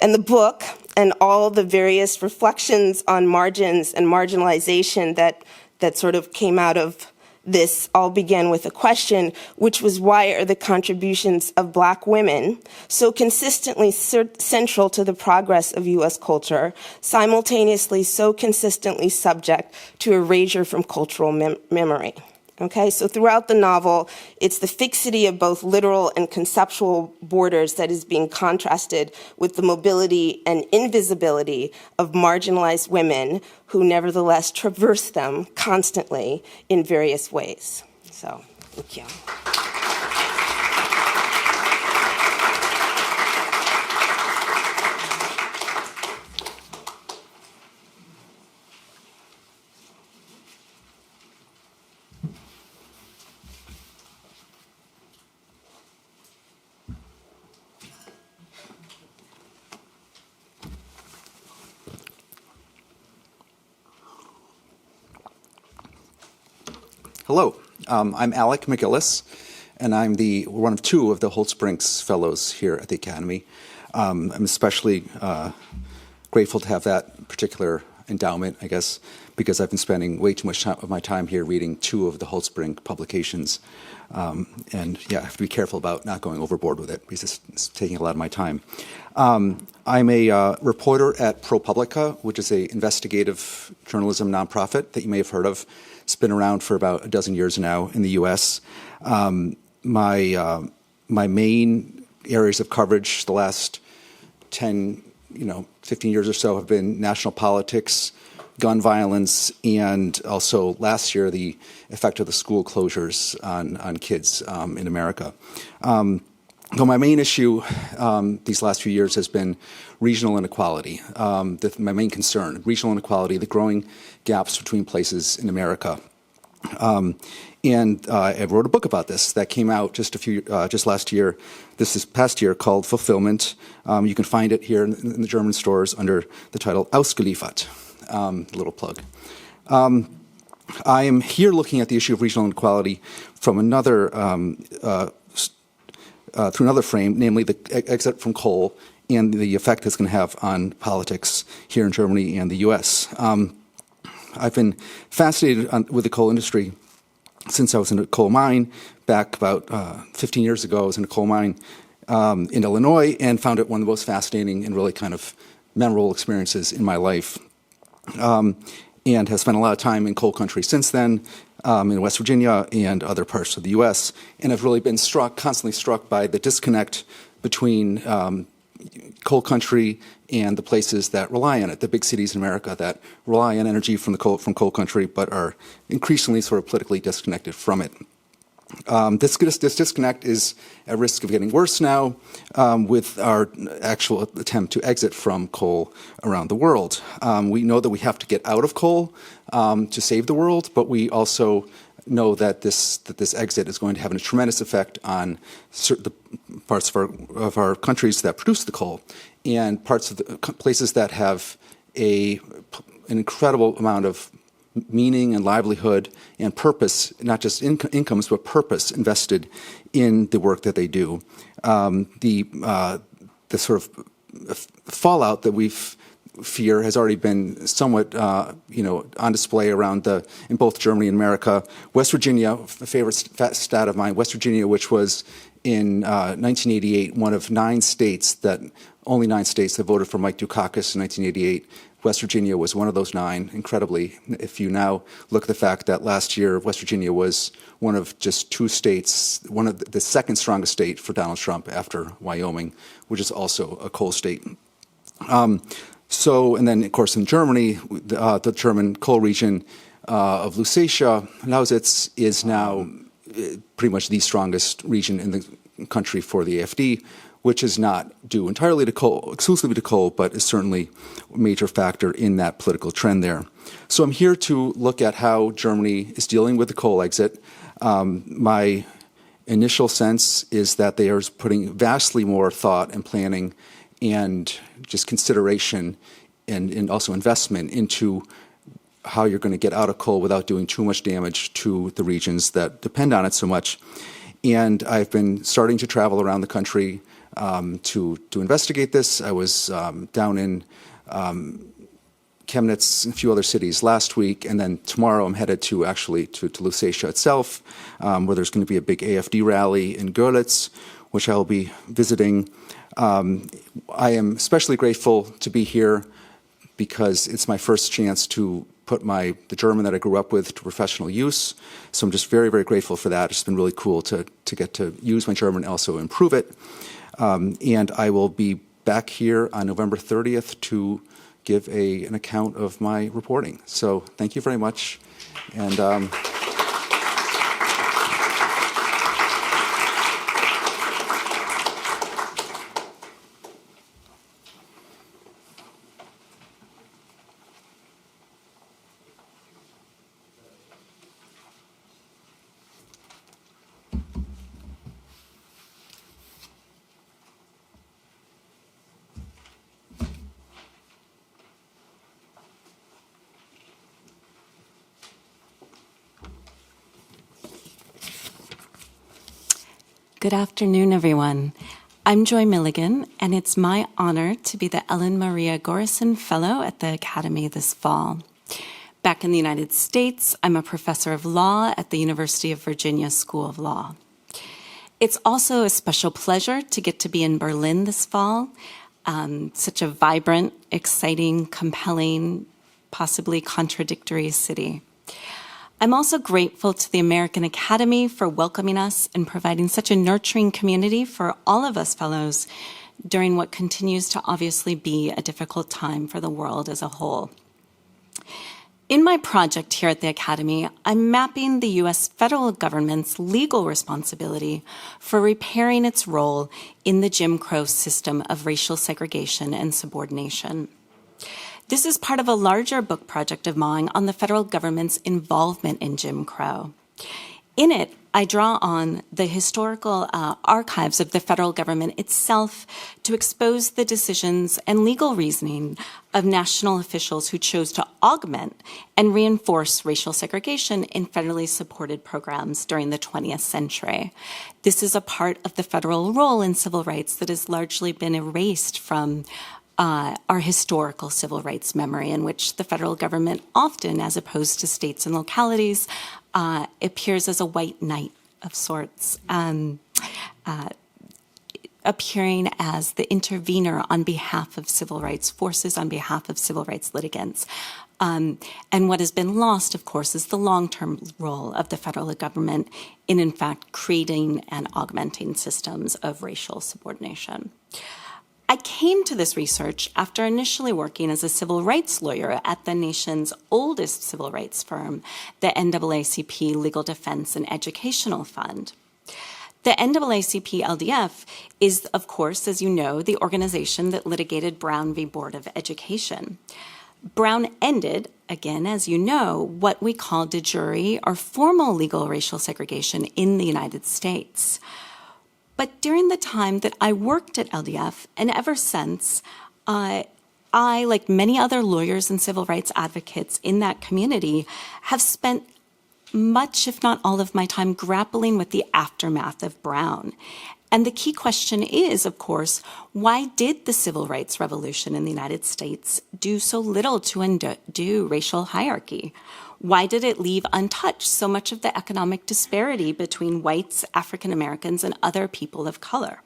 And the book and all the various reflections on margins and marginalization that sort of came out of this all began with a question, which was, why are the contributions of Black women so consistently central to the progress of U.S. culture, simultaneously so consistently subject to erasure from cultural memory? Okay, so throughout the novel, it's the fixity of both literal and conceptual borders that is being contrasted with the mobility and invisibility of marginalized women who nevertheless traverse them constantly in various ways. So, thank you.
Hello, I'm Alec Michaelis, and I'm one of two of the Holtzbrinks Fellows here at the Academy. I'm especially grateful to have that particular endowment, I guess, because I've been spending way too much of my time here reading two of the Holtzbrink publications. And yeah, I have to be careful about not going overboard with it because it's taking a lot of my time. I'm a reporter at ProPublica, which is an investigative journalism nonprofit that you may have heard of. It's been around for about a dozen years now in the U.S. My main areas of coverage the last 10, 15 years or so have been national politics, gun violence, and also last year the effect of the school closures on kids in America. Though my main issue these last few years has been regional inequality. My main concern, regional inequality, the growing gaps between places in America. And I wrote a book about this that came out just last year, this past year, called Fulfillment. You can find it here in the German stores under the title Ausgeliefert. Little plug. I am here looking at the issue of regional inequality from another, through another frame, namely the exit from coal and the effect it's going to have on politics here in Germany and the U.S. I've been fascinated with the coal industry since I was in a coal mine. Back about 15 years ago, I was in a coal mine in Illinois and found it one of the most fascinating and really kind of memorable experiences in my life. And have spent a lot of time in coal country since then, in West Virginia and other parts of the U.S., and have really been constantly struck by the disconnect between coal country and the places that rely on it, the big cities in America that rely on energy from coal country, but are increasingly sort of politically disconnected from it. This disconnect is at risk of getting worse now with our actual attempt to exit from coal around the world. We know that we have to get out of coal to save the world, but we also know that this exit is going to have a tremendous effect on certain parts of our countries that produce the coal, and parts of the places that have an incredible amount of meaning and livelihood and purpose, not just incomes, but purpose invested in the work that they do. The sort of fallout that we fear has already been somewhat, on display around in both Germany and America. West Virginia, a favorite stat of mine, West Virginia, which was in 1988 one of only 9 states that voted for Mike Dukakis in 1988. West Virginia was one of those 9, incredibly. If you now look at the fact that last year West Virginia was one of just 2 states, one of the second strongest state for Donald Trump after Wyoming, which is also a coal state. And then, of course, in Germany, the German coal region of Lusatia, Lausitz, is now pretty much the strongest region in the country for the AfD, which is not due entirely to coal, exclusively to coal, but is certainly a major factor in that political trend there. So I'm here to look at how Germany is dealing with the coal exit. My initial sense is that they are putting vastly more thought and planning and just consideration and also investment into how you're going to get out of coal without doing too much damage to the regions that depend on it so much. And I've been starting to travel around the country to investigate this. I was down in Chemnitz and a few other cities last week, and then tomorrow I'm headed to Lusatia itself, where there's going to be a big AfD rally in Görlitz, which I'll be visiting. I am especially grateful to be here because it's my first chance to put the German that I grew up with to professional use. So I'm just very, very grateful for that. It's been really cool to get to use my German and also improve it. And I will be back here on November 30th to give an account of my reporting. So thank you very much. And
Good afternoon, everyone. I'm Joy Milligan, and it's my honor to be the Ellen Maria Gorison Fellow at the Academy this fall. Back in the United States, I'm a professor of law at the University of Virginia School of Law. It's also a special pleasure to get to be in Berlin this fall, such a vibrant, exciting, compelling, possibly contradictory city. I'm also grateful to the American Academy for welcoming us and providing such a nurturing community for all of us fellows during what continues to obviously be a difficult time for the world as a whole. In my project here at the Academy, I'm mapping the U.S. federal government's legal responsibility for repairing its role in the Jim Crow system of racial segregation and subordination. This is part of a larger book project of mine on the federal government's involvement in Jim Crow. In it, I draw on the historical archives of the federal government itself to expose the decisions and legal reasoning of national officials who chose to augment and reinforce racial segregation in federally supported programs during the 20th century. This is a part of the federal role in civil rights that has largely been erased from our historical civil rights memory, in which the federal government often, as opposed to states and localities, appears as a white knight of sorts, appearing as the intervener on behalf of civil rights forces, on behalf of civil rights litigants. And what has been lost, of course, is the long-term role of the federal government in fact, creating and augmenting systems of racial subordination. I came to this research after initially working as a civil rights lawyer at the nation's oldest civil rights firm, the NAACP Legal Defense and Educational Fund. The NAACP-LDF is, of course, as you know, the organization that litigated Brown v. Board of Education. Brown ended, again, as you know, what we call de jure or formal legal racial segregation in the United States. But during the time that I worked at LDF, and ever since, I, like many other lawyers and civil rights advocates in that community, have spent much, if not all of my time, grappling with the aftermath of Brown. And the key question is, of course, why did the civil rights revolution in the United States do so little to undo racial hierarchy? Why did it leave untouched so much of the economic disparity between whites, African Americans, and other people of color?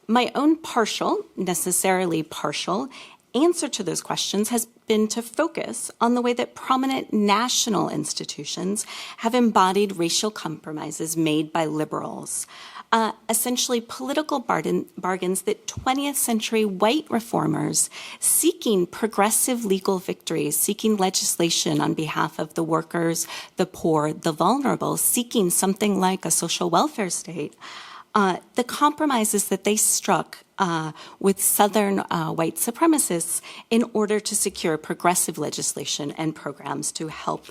My own partial, necessarily partial, answer to those questions has been to focus on the way that prominent national institutions have embodied racial compromises made by liberals. Essentially political bargains that 20th century white reformers seeking progressive legal victories, seeking legislation on behalf of the workers, the poor, the vulnerable, seeking something like a social welfare state, the compromises that they struck with Southern white supremacists in order to secure progressive legislation and programs to help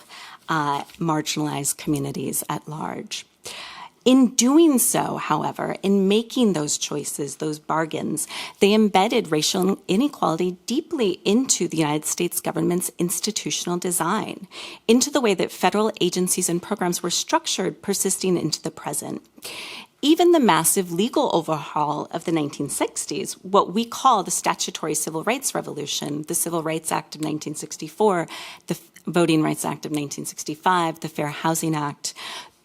marginalized communities at large. In doing so, however, in making those choices, those bargains, they embedded racial inequality deeply into the United States government's institutional design, into the way that federal agencies and programs were structured, persisting into the present. Even the massive legal overhaul of the 1960s, what we call the statutory civil rights revolution, the Civil Rights Act of 1964, the Voting Rights Act of 1965, the Fair Housing Act,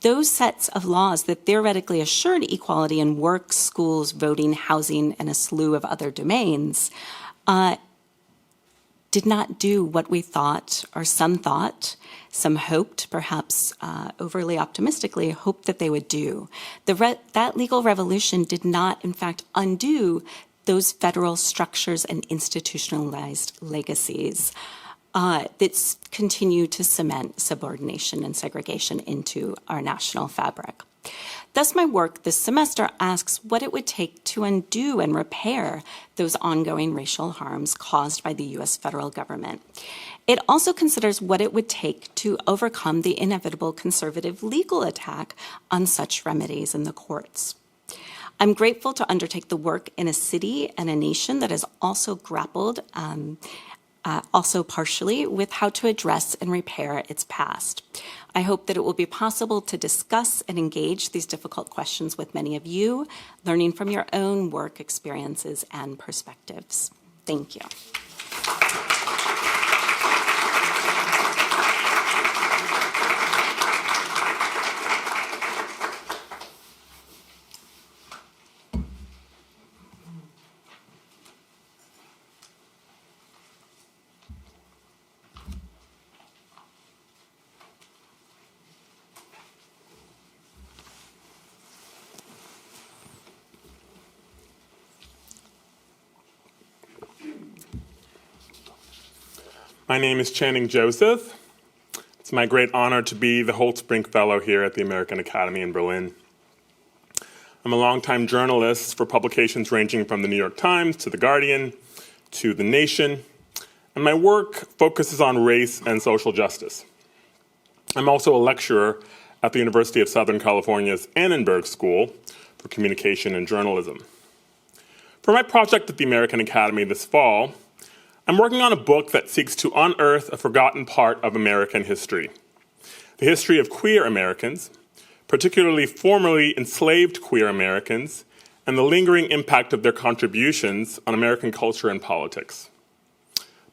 those sets of laws that theoretically assured equality in work, schools, voting, housing, and a slew of other domains, did not do what we thought, or some thought, some hoped, perhaps overly optimistically, hoped that they would do. That legal revolution did not, in fact, undo those federal structures and institutionalized legacies that continue to cement subordination and segregation into our national fabric. Thus, my work this semester asks what it would take to undo and repair those ongoing racial harms caused by the U.S. federal government. It also considers what it would take to overcome the inevitable conservative legal attack on such remedies in the courts. I'm grateful to undertake the work in a city and a nation that has also grappled also partially with how to address and repair its past. I hope that it will be possible to discuss and engage these difficult questions with many of you, learning from your own work experiences and perspectives. Thank you.
My name is Channing Joseph. It's my great honor to be the Holtzbrinck Fellow here at the American Academy in Berlin. I'm a longtime journalist for publications ranging from the New York Times to The Guardian to The Nation, and my work focuses on race and social justice. I'm also a lecturer at the University of Southern California's Annenberg School for Communication and Journalism. For my project at the American Academy this fall, I'm working on a book that seeks to unearth a forgotten part of American history, the history of queer Americans, particularly formerly enslaved queer Americans, and the lingering impact of their contributions on American culture and politics.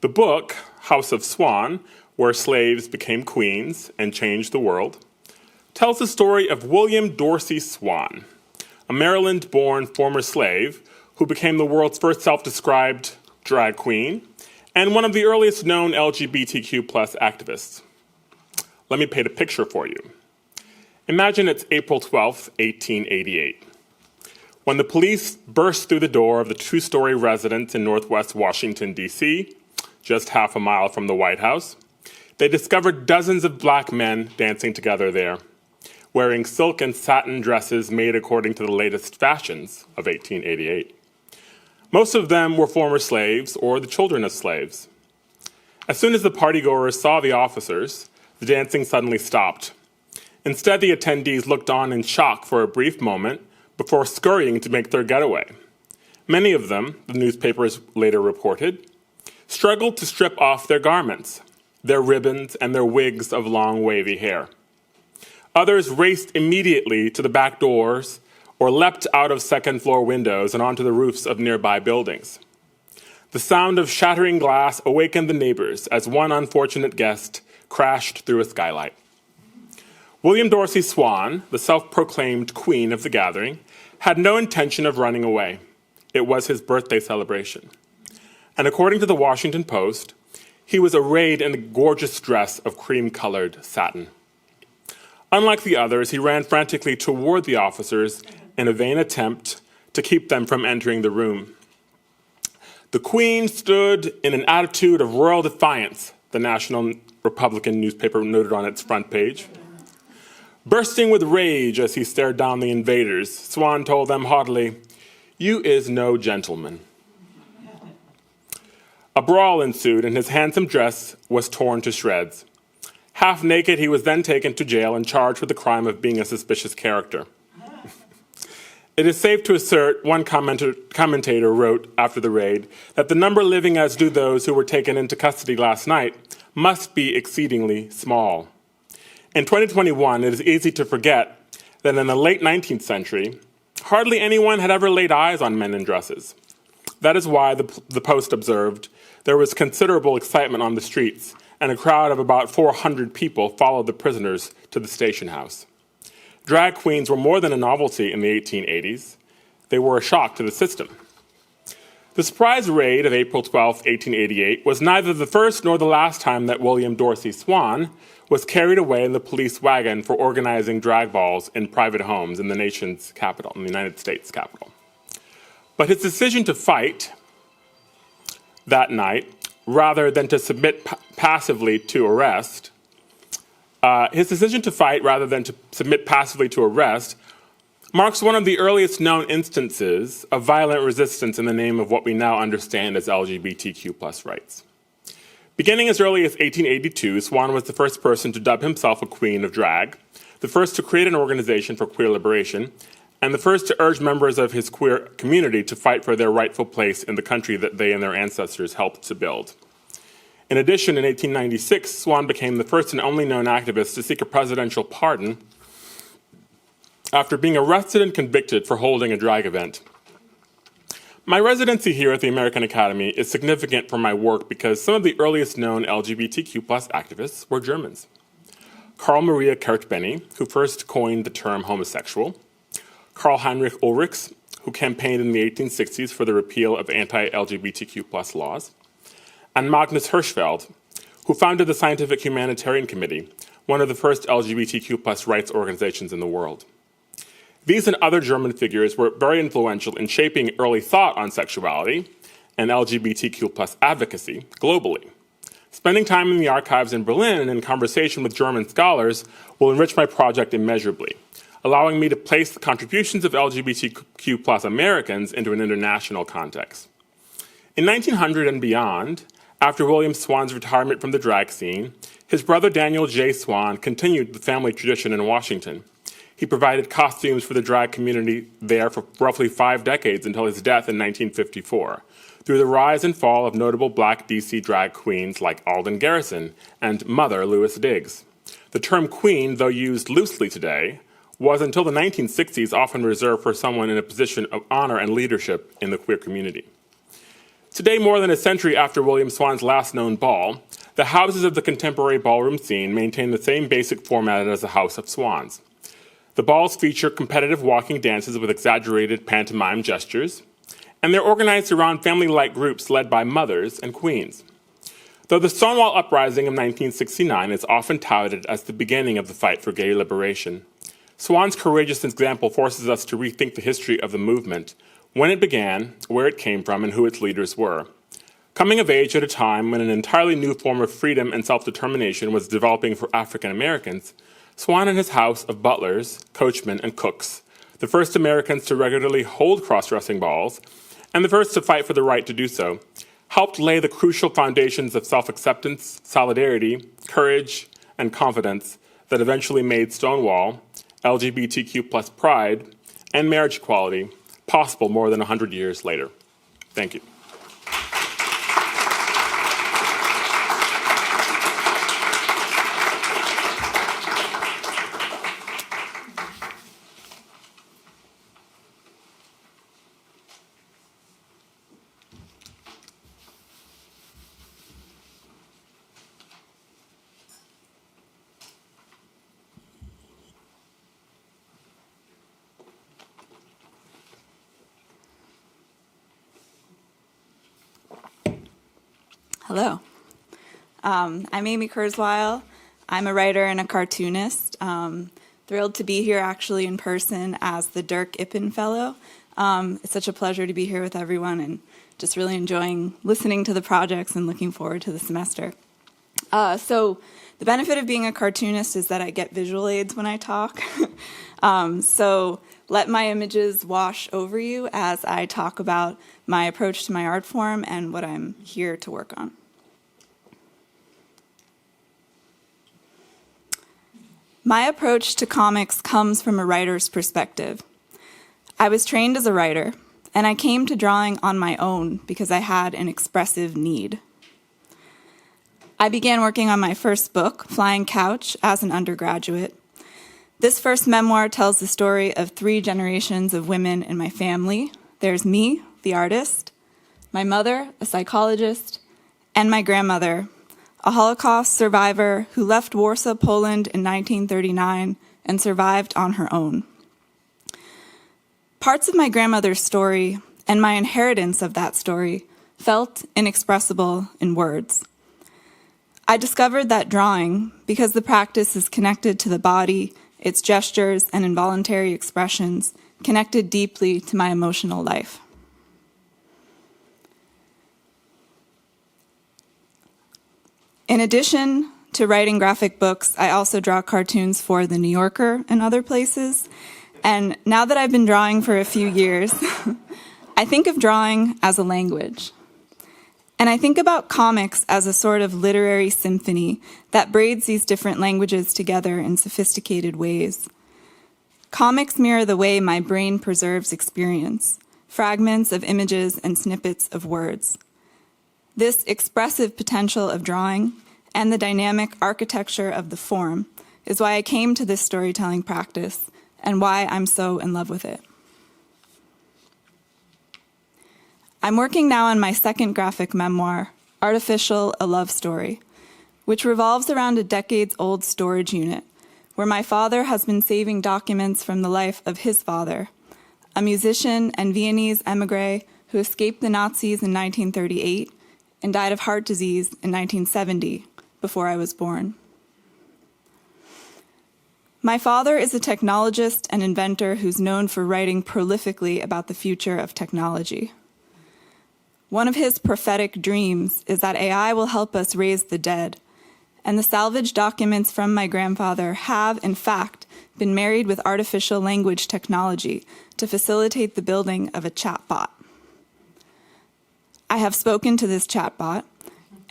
The book, House of Swan, Where Slaves Became Queens and Changed the World, tells the story of William Dorsey Swan, a Maryland-born former slave who became the world's first self-described drag queen and one of the earliest known LGBTQ+ activists. Let me paint a picture for you. Imagine it's April 12th, 1888. When the police burst through the door of the two-story residence in Northwest Washington, D.C., just half a mile from the White House, they discovered dozens of black men dancing together there, wearing silk and satin dresses made according to the latest fashions of 1888. Most of them were former slaves or the children of slaves. As soon as the partygoers saw the officers, the dancing suddenly stopped. Instead, the attendees looked on in shock for a brief moment before scurrying to make their getaway. Many of them, the newspapers later reported, struggled to strip off their garments, their ribbons, and their wigs of long, wavy hair. Others raced immediately to the back doors or leapt out of second-floor windows and onto the roofs of nearby buildings. The sound of shattering glass awakened the neighbors as one unfortunate guest crashed through a skylight. William Dorsey Swan, the self-proclaimed queen of the gathering, had no intention of running away. It was his birthday celebration. And according to the Washington Post, he was arrayed in a gorgeous dress of cream-colored satin. Unlike the others, he ran frantically toward the officers in a vain attempt to keep them from entering the room. The Queen stood in an attitude of royal defiance, the National Republican newspaper noted on its front page. Bursting with rage as he stared down the invaders, Swan told them haughtily, "You is no gentleman." A brawl ensued, and his handsome dress was torn to shreds. Half naked, he was then taken to jail and charged with the crime of being a suspicious character. It is safe to assert, one commentator wrote after the raid, that the number living as do those who were taken into custody last night must be exceedingly small. In 2021, it is easy to forget that in the late 19th century, hardly anyone had ever laid eyes on men in dresses. That is why, the Post observed, there was considerable excitement on the streets, and a crowd of about 400 people followed the prisoners to the station house. Drag queens were more than a novelty in the 1880s. They were a shock to the system. The surprise raid of April 12, 1888 was neither the first nor the last time that William Dorsey Swan was carried away in the police wagon for organizing drag balls in private homes in the nation's capital, in the United States capital. But his decision to fight that night, rather than to submit passively to arrest, marks one of the earliest known instances of violent resistance in the name of what we now understand as LGBTQ+ rights. Beginning as early as 1882, Swan was the first person to dub himself a queen of drag, the first to create an organization for queer liberation, and the first to urge members of his queer community to fight for their rightful place in the country that they and their ancestors helped to build. In addition, in 1896, Swan became the first and only known activist to seek a presidential pardon after being arrested and convicted for holding a drag event. My residency here at the American Academy is significant for my work because some of the earliest known LGBTQ+ activists were Germans. Karl Maria Kertbeny, who first coined the term homosexual, Karl Heinrich Ulrichs, who campaigned in the 1860s for the repeal of anti-LGBTQ+ laws, and Magnus Hirschfeld, who founded the Scientific Humanitarian Committee, one of the first LGBTQ+ rights organizations in the world. These and other German figures were very influential in shaping early thought on sexuality and LGBTQ+ advocacy globally. Spending time in the archives in Berlin and in conversation with German scholars will enrich my project immeasurably, allowing me to place the contributions of LGBTQ+ Americans into an international context. In 1900 and beyond, after William Swan's retirement from the drag scene, His brother Daniel J. Swan continued the family tradition in Washington. He provided costumes for the drag community there for roughly 5 decades until his death in 1954, through the rise and fall of notable black DC drag queens like Alden Garrison and Mother Louis Diggs. The term queen, though used loosely today, was until the 1960s often reserved for someone in a position of honor and leadership in the queer community. Today, more than a century after William Swan's last known ball, the houses of the contemporary ballroom scene maintain the same basic format as the House of Swans. The balls feature competitive walking dances with exaggerated pantomime gestures, and they're organized around family-like groups led by mothers and queens. Though the Stonewall Uprising of 1969 is often touted as the beginning of the fight for gay liberation, Swan's courageous example forces us to rethink the history of the movement, when it began, where it came from, and who its leaders were. Coming of age at a time when an entirely new form of freedom and self-determination was developing for African Americans, Swan and his house of butlers, coachmen, and cooks, the first Americans to regularly hold cross-dressing balls, and the first to fight for the right to do so, helped lay the crucial foundations of self-acceptance, solidarity, courage, and confidence that eventually made Stonewall, LGBTQ plus pride, and marriage equality possible more than 100 years later. Thank you.
Hello. I'm Amy Kurzweil. I'm a writer and a cartoonist. Thrilled to be here actually in person as the Dirk Ippen Fellow. It's such a pleasure to be here with everyone and just really enjoying listening to the projects and looking forward to the semester. So the benefit of being a cartoonist is that I get visual aids when I talk. So let my images wash over you as I talk about my approach to my art form and what I'm here to work on. My approach to comics comes from a writer's perspective. I was trained as a writer, and I came to drawing on my own because I had an expressive need. I began working on my first book, Flying Couch, as an undergraduate. This first memoir tells the story of 3 generations of women in my family. There's me, the artist, my mother, a psychologist, and my grandmother, a Holocaust survivor who left Warsaw, Poland in 1939 and survived on her own. Parts of my grandmother's story and my inheritance of that story felt inexpressible in words. I discovered that drawing, because the practice is connected to the body, its gestures and involuntary expressions, connected deeply to my emotional life. In addition to writing graphic books, I also draw cartoons for The New Yorker and other places. And now that I've been drawing for a few years, I think of drawing as a language. And I think about comics as a sort of literary symphony that braids these different languages together in sophisticated ways. Comics mirror the way my brain preserves experience, fragments of images and snippets of words. This expressive potential of drawing and the dynamic architecture of the form is why I came to this storytelling practice and why I'm so in love with it. I'm working now on my second graphic memoir, Artificial: A Love Story, which revolves around a decades-old storage unit where my father has been saving documents from the life of his father, a musician and Viennese émigré who escaped the Nazis in 1938 and died of heart disease in 1970, before I was born. My father is a technologist and inventor who's known for writing prolifically about the future of technology. One of his prophetic dreams is that AI will help us raise the dead, and the salvaged documents from my grandfather have, in fact, been married with artificial language technology to facilitate the building of a chatbot. I have spoken to this chatbot,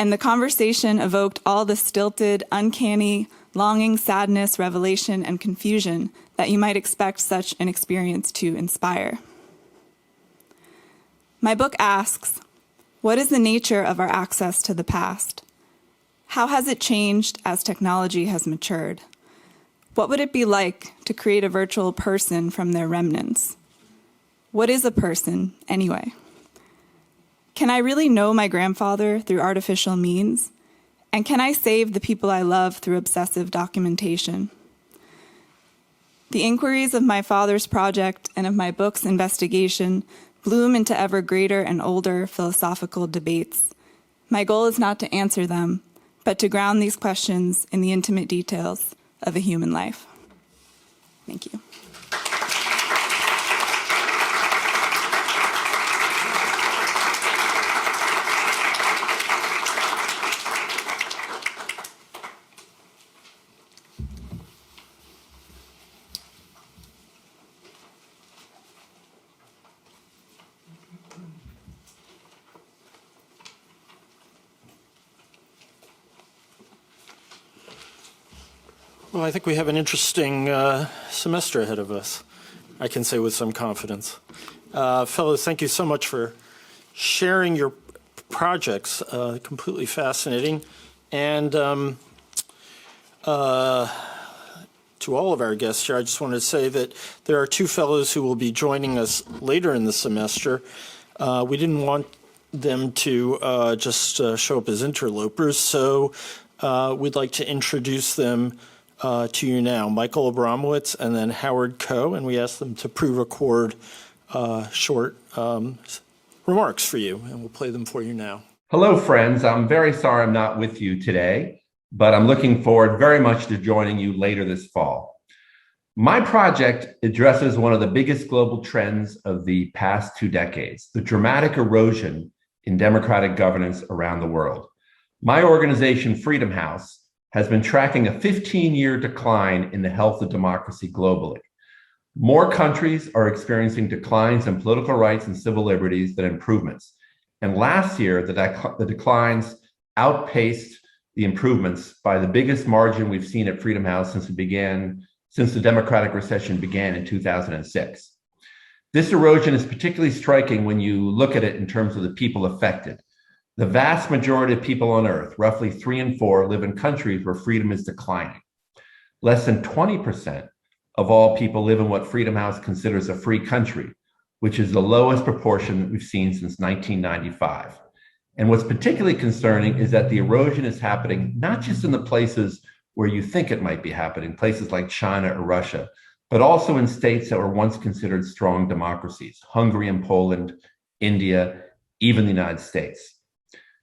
And the conversation evoked all the stilted, uncanny, longing, sadness, revelation, and confusion that you might expect such an experience to inspire. My book asks, what is the nature of our access to the past? How has it changed as technology has matured? What would it be like to create a virtual person from their remnants? What is a person, anyway? Can I really know my grandfather through artificial means? And can I save the people I love through obsessive documentation? The inquiries of my father's project and of my book's investigation bloom into ever greater and older philosophical debates. My goal is not to answer them, but to ground these questions in the intimate details of a human life. Thank you.
Well, I think we have an interesting semester ahead of us, I can say with some confidence. Fellows, thank you so much for sharing your projects, completely fascinating. And to all of our guests here, I just wanted to say that there are two fellows who will be joining us later in the semester. We didn't want them to just show up as interlopers, so we'd like to introduce them to you now, Michael Abramowitz and then Howard Koh, and we asked them to pre-record short remarks for you, and we'll play them for you now.
Hello, friends. I'm very sorry I'm not with you today, but I'm looking forward very much to joining you later this fall. My project addresses one of the biggest global trends of the past 2 decades, the dramatic erosion in democratic governance around the world. My organization, Freedom House, has been tracking a 15-year decline in the health of democracy globally. More countries are experiencing declines in political rights and civil liberties than improvements. And last year, the declines outpaced the improvements by the biggest margin we've seen at Freedom House since the democratic recession began in 2006. This erosion is particularly striking when you look at it in terms of the people affected. The vast majority of people on Earth, roughly 3 in 4, live in countries where freedom is declining. Less than 20% of all people live in what Freedom House considers a free country, which is the lowest proportion that we've seen since 1995. And what's particularly concerning is that the erosion is happening not just in the places where you think it might be happening, places like China or Russia, but also in states that were once considered strong democracies, Hungary and Poland, India, even the United States.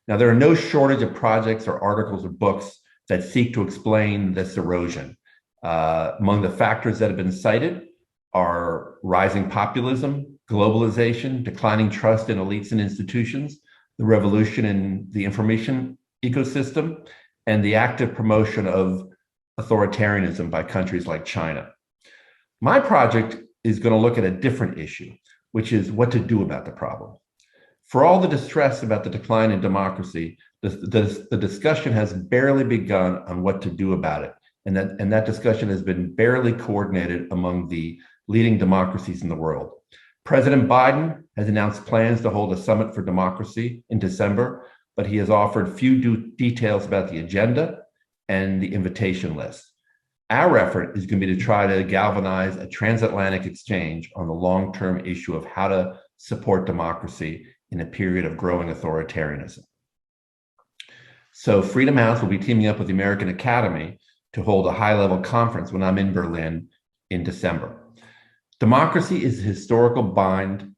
Now, there are no shortage of projects or articles or books that seek to explain this erosion. Among the factors that have been cited are rising populism, globalization, declining trust in elites and institutions, the revolution in the information ecosystem, and the active promotion of authoritarianism by countries like China. My project is going to look at a different issue, which is what to do about the problem. For all the distress about the decline in democracy, the discussion has barely begun on what to do about it. And that discussion has been barely coordinated among the leading democracies in the world. President Biden has announced plans to hold a summit for democracy in December, but he has offered few details about the agenda and the invitation list. Our effort is going to be to try to galvanize a transatlantic exchange on the long-term issue of how to support democracy in a period of growing authoritarianism. So Freedom House will be teaming up with the American Academy to hold a high-level conference when I'm in Berlin in December. Democracy is a historical bind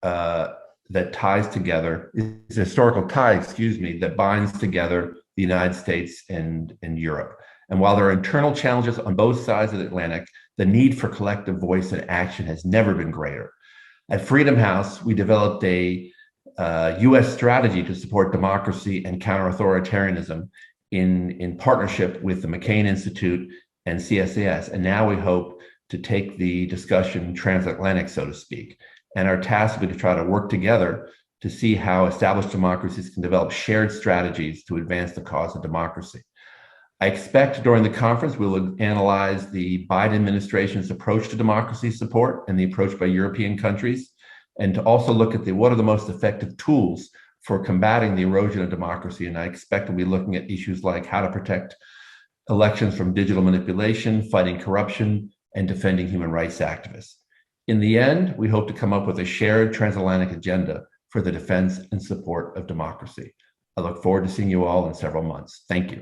that ties together, is a historical tie, that binds together the United States and Europe. And while there are internal challenges on both sides of the Atlantic, the need for collective voice and action has never been greater. At Freedom House, we developed a U.S. strategy to support democracy and counter-authoritarianism in partnership with the McCain Institute and CSAS. And now we hope to take the discussion transatlantic, so to speak. And our task will be to try to work together to see how established democracies can develop shared strategies to advance the cause of democracy. I expect during the conference, we'll analyze the Biden administration's approach to democracy support and the approach by European countries, and to also look at what are the most effective tools for combating the erosion of democracy. And I expect we'll be looking at issues like how to protect elections from digital manipulation, fighting corruption, and defending human rights activists. In the end, we hope to come up with a shared transatlantic agenda for the defense and support of democracy. I look forward to seeing you all in several months. Thank you.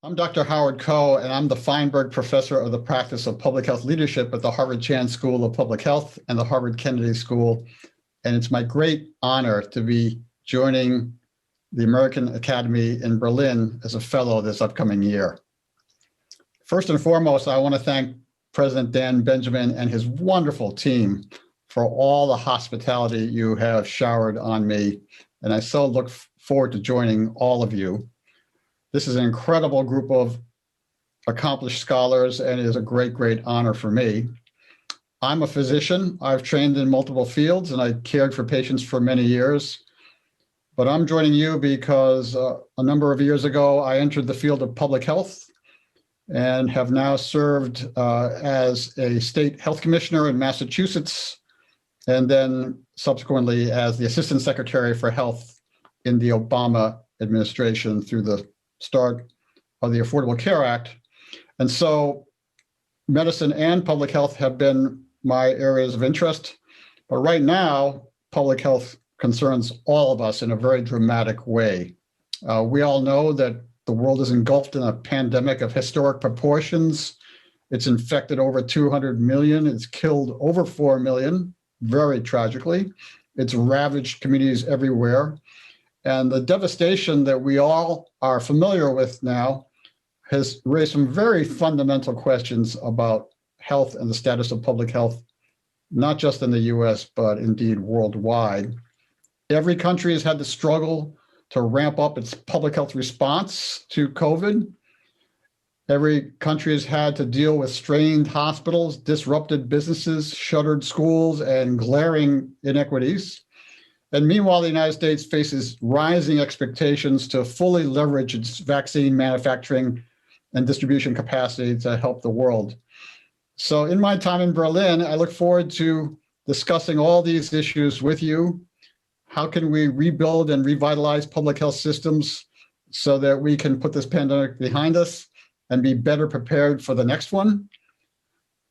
I'm Dr. Howard Koh, and I'm the Feinberg Professor of the Practice of Public Health Leadership at the Harvard Chan School of Public Health and the Harvard Kennedy School. And it's my great honor to be joining the American Academy in Berlin as a fellow this upcoming year. First and foremost, I want to thank President Dan Benjamin and his wonderful team for all the hospitality you have showered on me. And I so look forward to joining all of you. This is an incredible group of accomplished scholars, and it is a great, great honor for me. I'm a physician. I've trained in multiple fields, and I cared for patients for many years. But I'm joining you because a number of years ago, I entered the field of public health and have now served as a state health commissioner in Massachusetts, and then subsequently as the Assistant Secretary for Health in the Obama administration through the start of the Affordable Care Act. And so medicine and public health have been my areas of interest. But right now, public health concerns all of us in a very dramatic way. We all know that the world is engulfed in a pandemic of historic proportions. It's infected over 200 million. It's killed over 4 million, very tragically. It's ravaged communities everywhere. And the devastation that we all are familiar with now has raised some very fundamental questions about health and the status of public health, not just in the US, but indeed worldwide. Every country has had to struggle to ramp up its public health response to COVID. Every country has had to deal with strained hospitals, disrupted businesses, shuttered schools, and glaring inequities. And meanwhile, the United States faces rising expectations to fully leverage its vaccine manufacturing and distribution capacity to help the world. So in my time in Berlin, I look forward to discussing all these issues with you. How can we rebuild and revitalize public health systems so that we can put this pandemic behind us and be better prepared for the next one?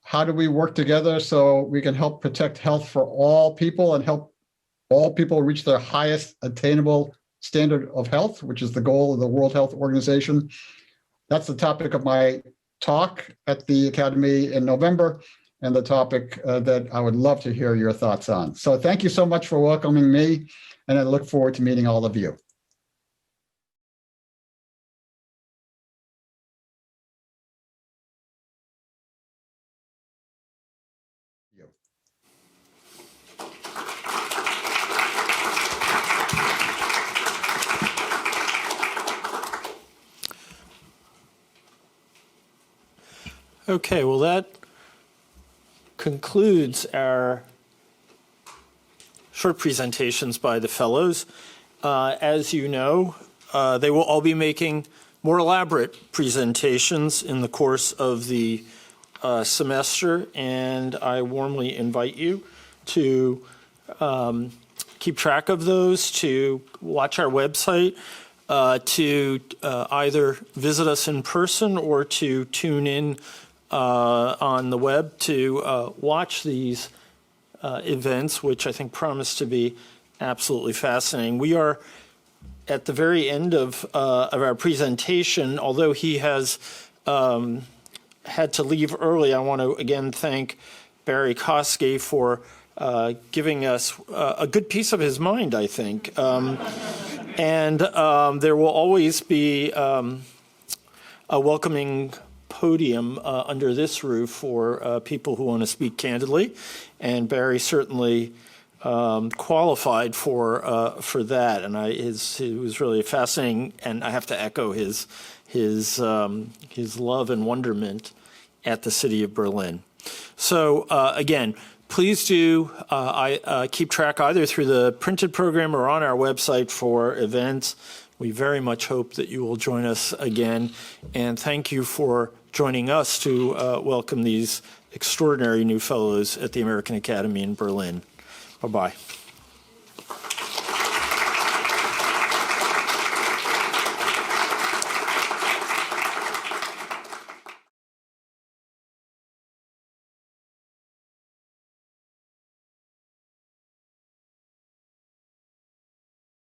How do we work together so we can help protect health for all people and help all people reach their highest attainable standard of health, which is the goal of the World Health Organization? That's the topic of my talk at the Academy in November, and the topic that I would love to hear your thoughts on. So thank you so much for welcoming me, and I look forward to meeting all of you.
Okay, well, that concludes our short presentations by the fellows. As you know, they will all be making more elaborate presentations in the course of the semester, and I warmly invite you to keep track of those, to watch our website, to either visit us in person or to tune in on the web to watch these events, which I think promise to be absolutely fascinating. We are at the very end of our presentation. Although he has had to leave early, I want to again thank Barrie Koski for giving us a good piece of his mind, I think. And there will always be a welcoming podium under this roof for people who want to speak candidly. And Barrie certainly qualified for that, and it was really fascinating. And I have to echo his love and wonderment at the city of Berlin. So again, please do keep track either through the printed program or on our website for events. We very much hope that you will join us again, and thank you for joining us to welcome these extraordinary new fellows at the American Academy in Berlin. Bye-bye.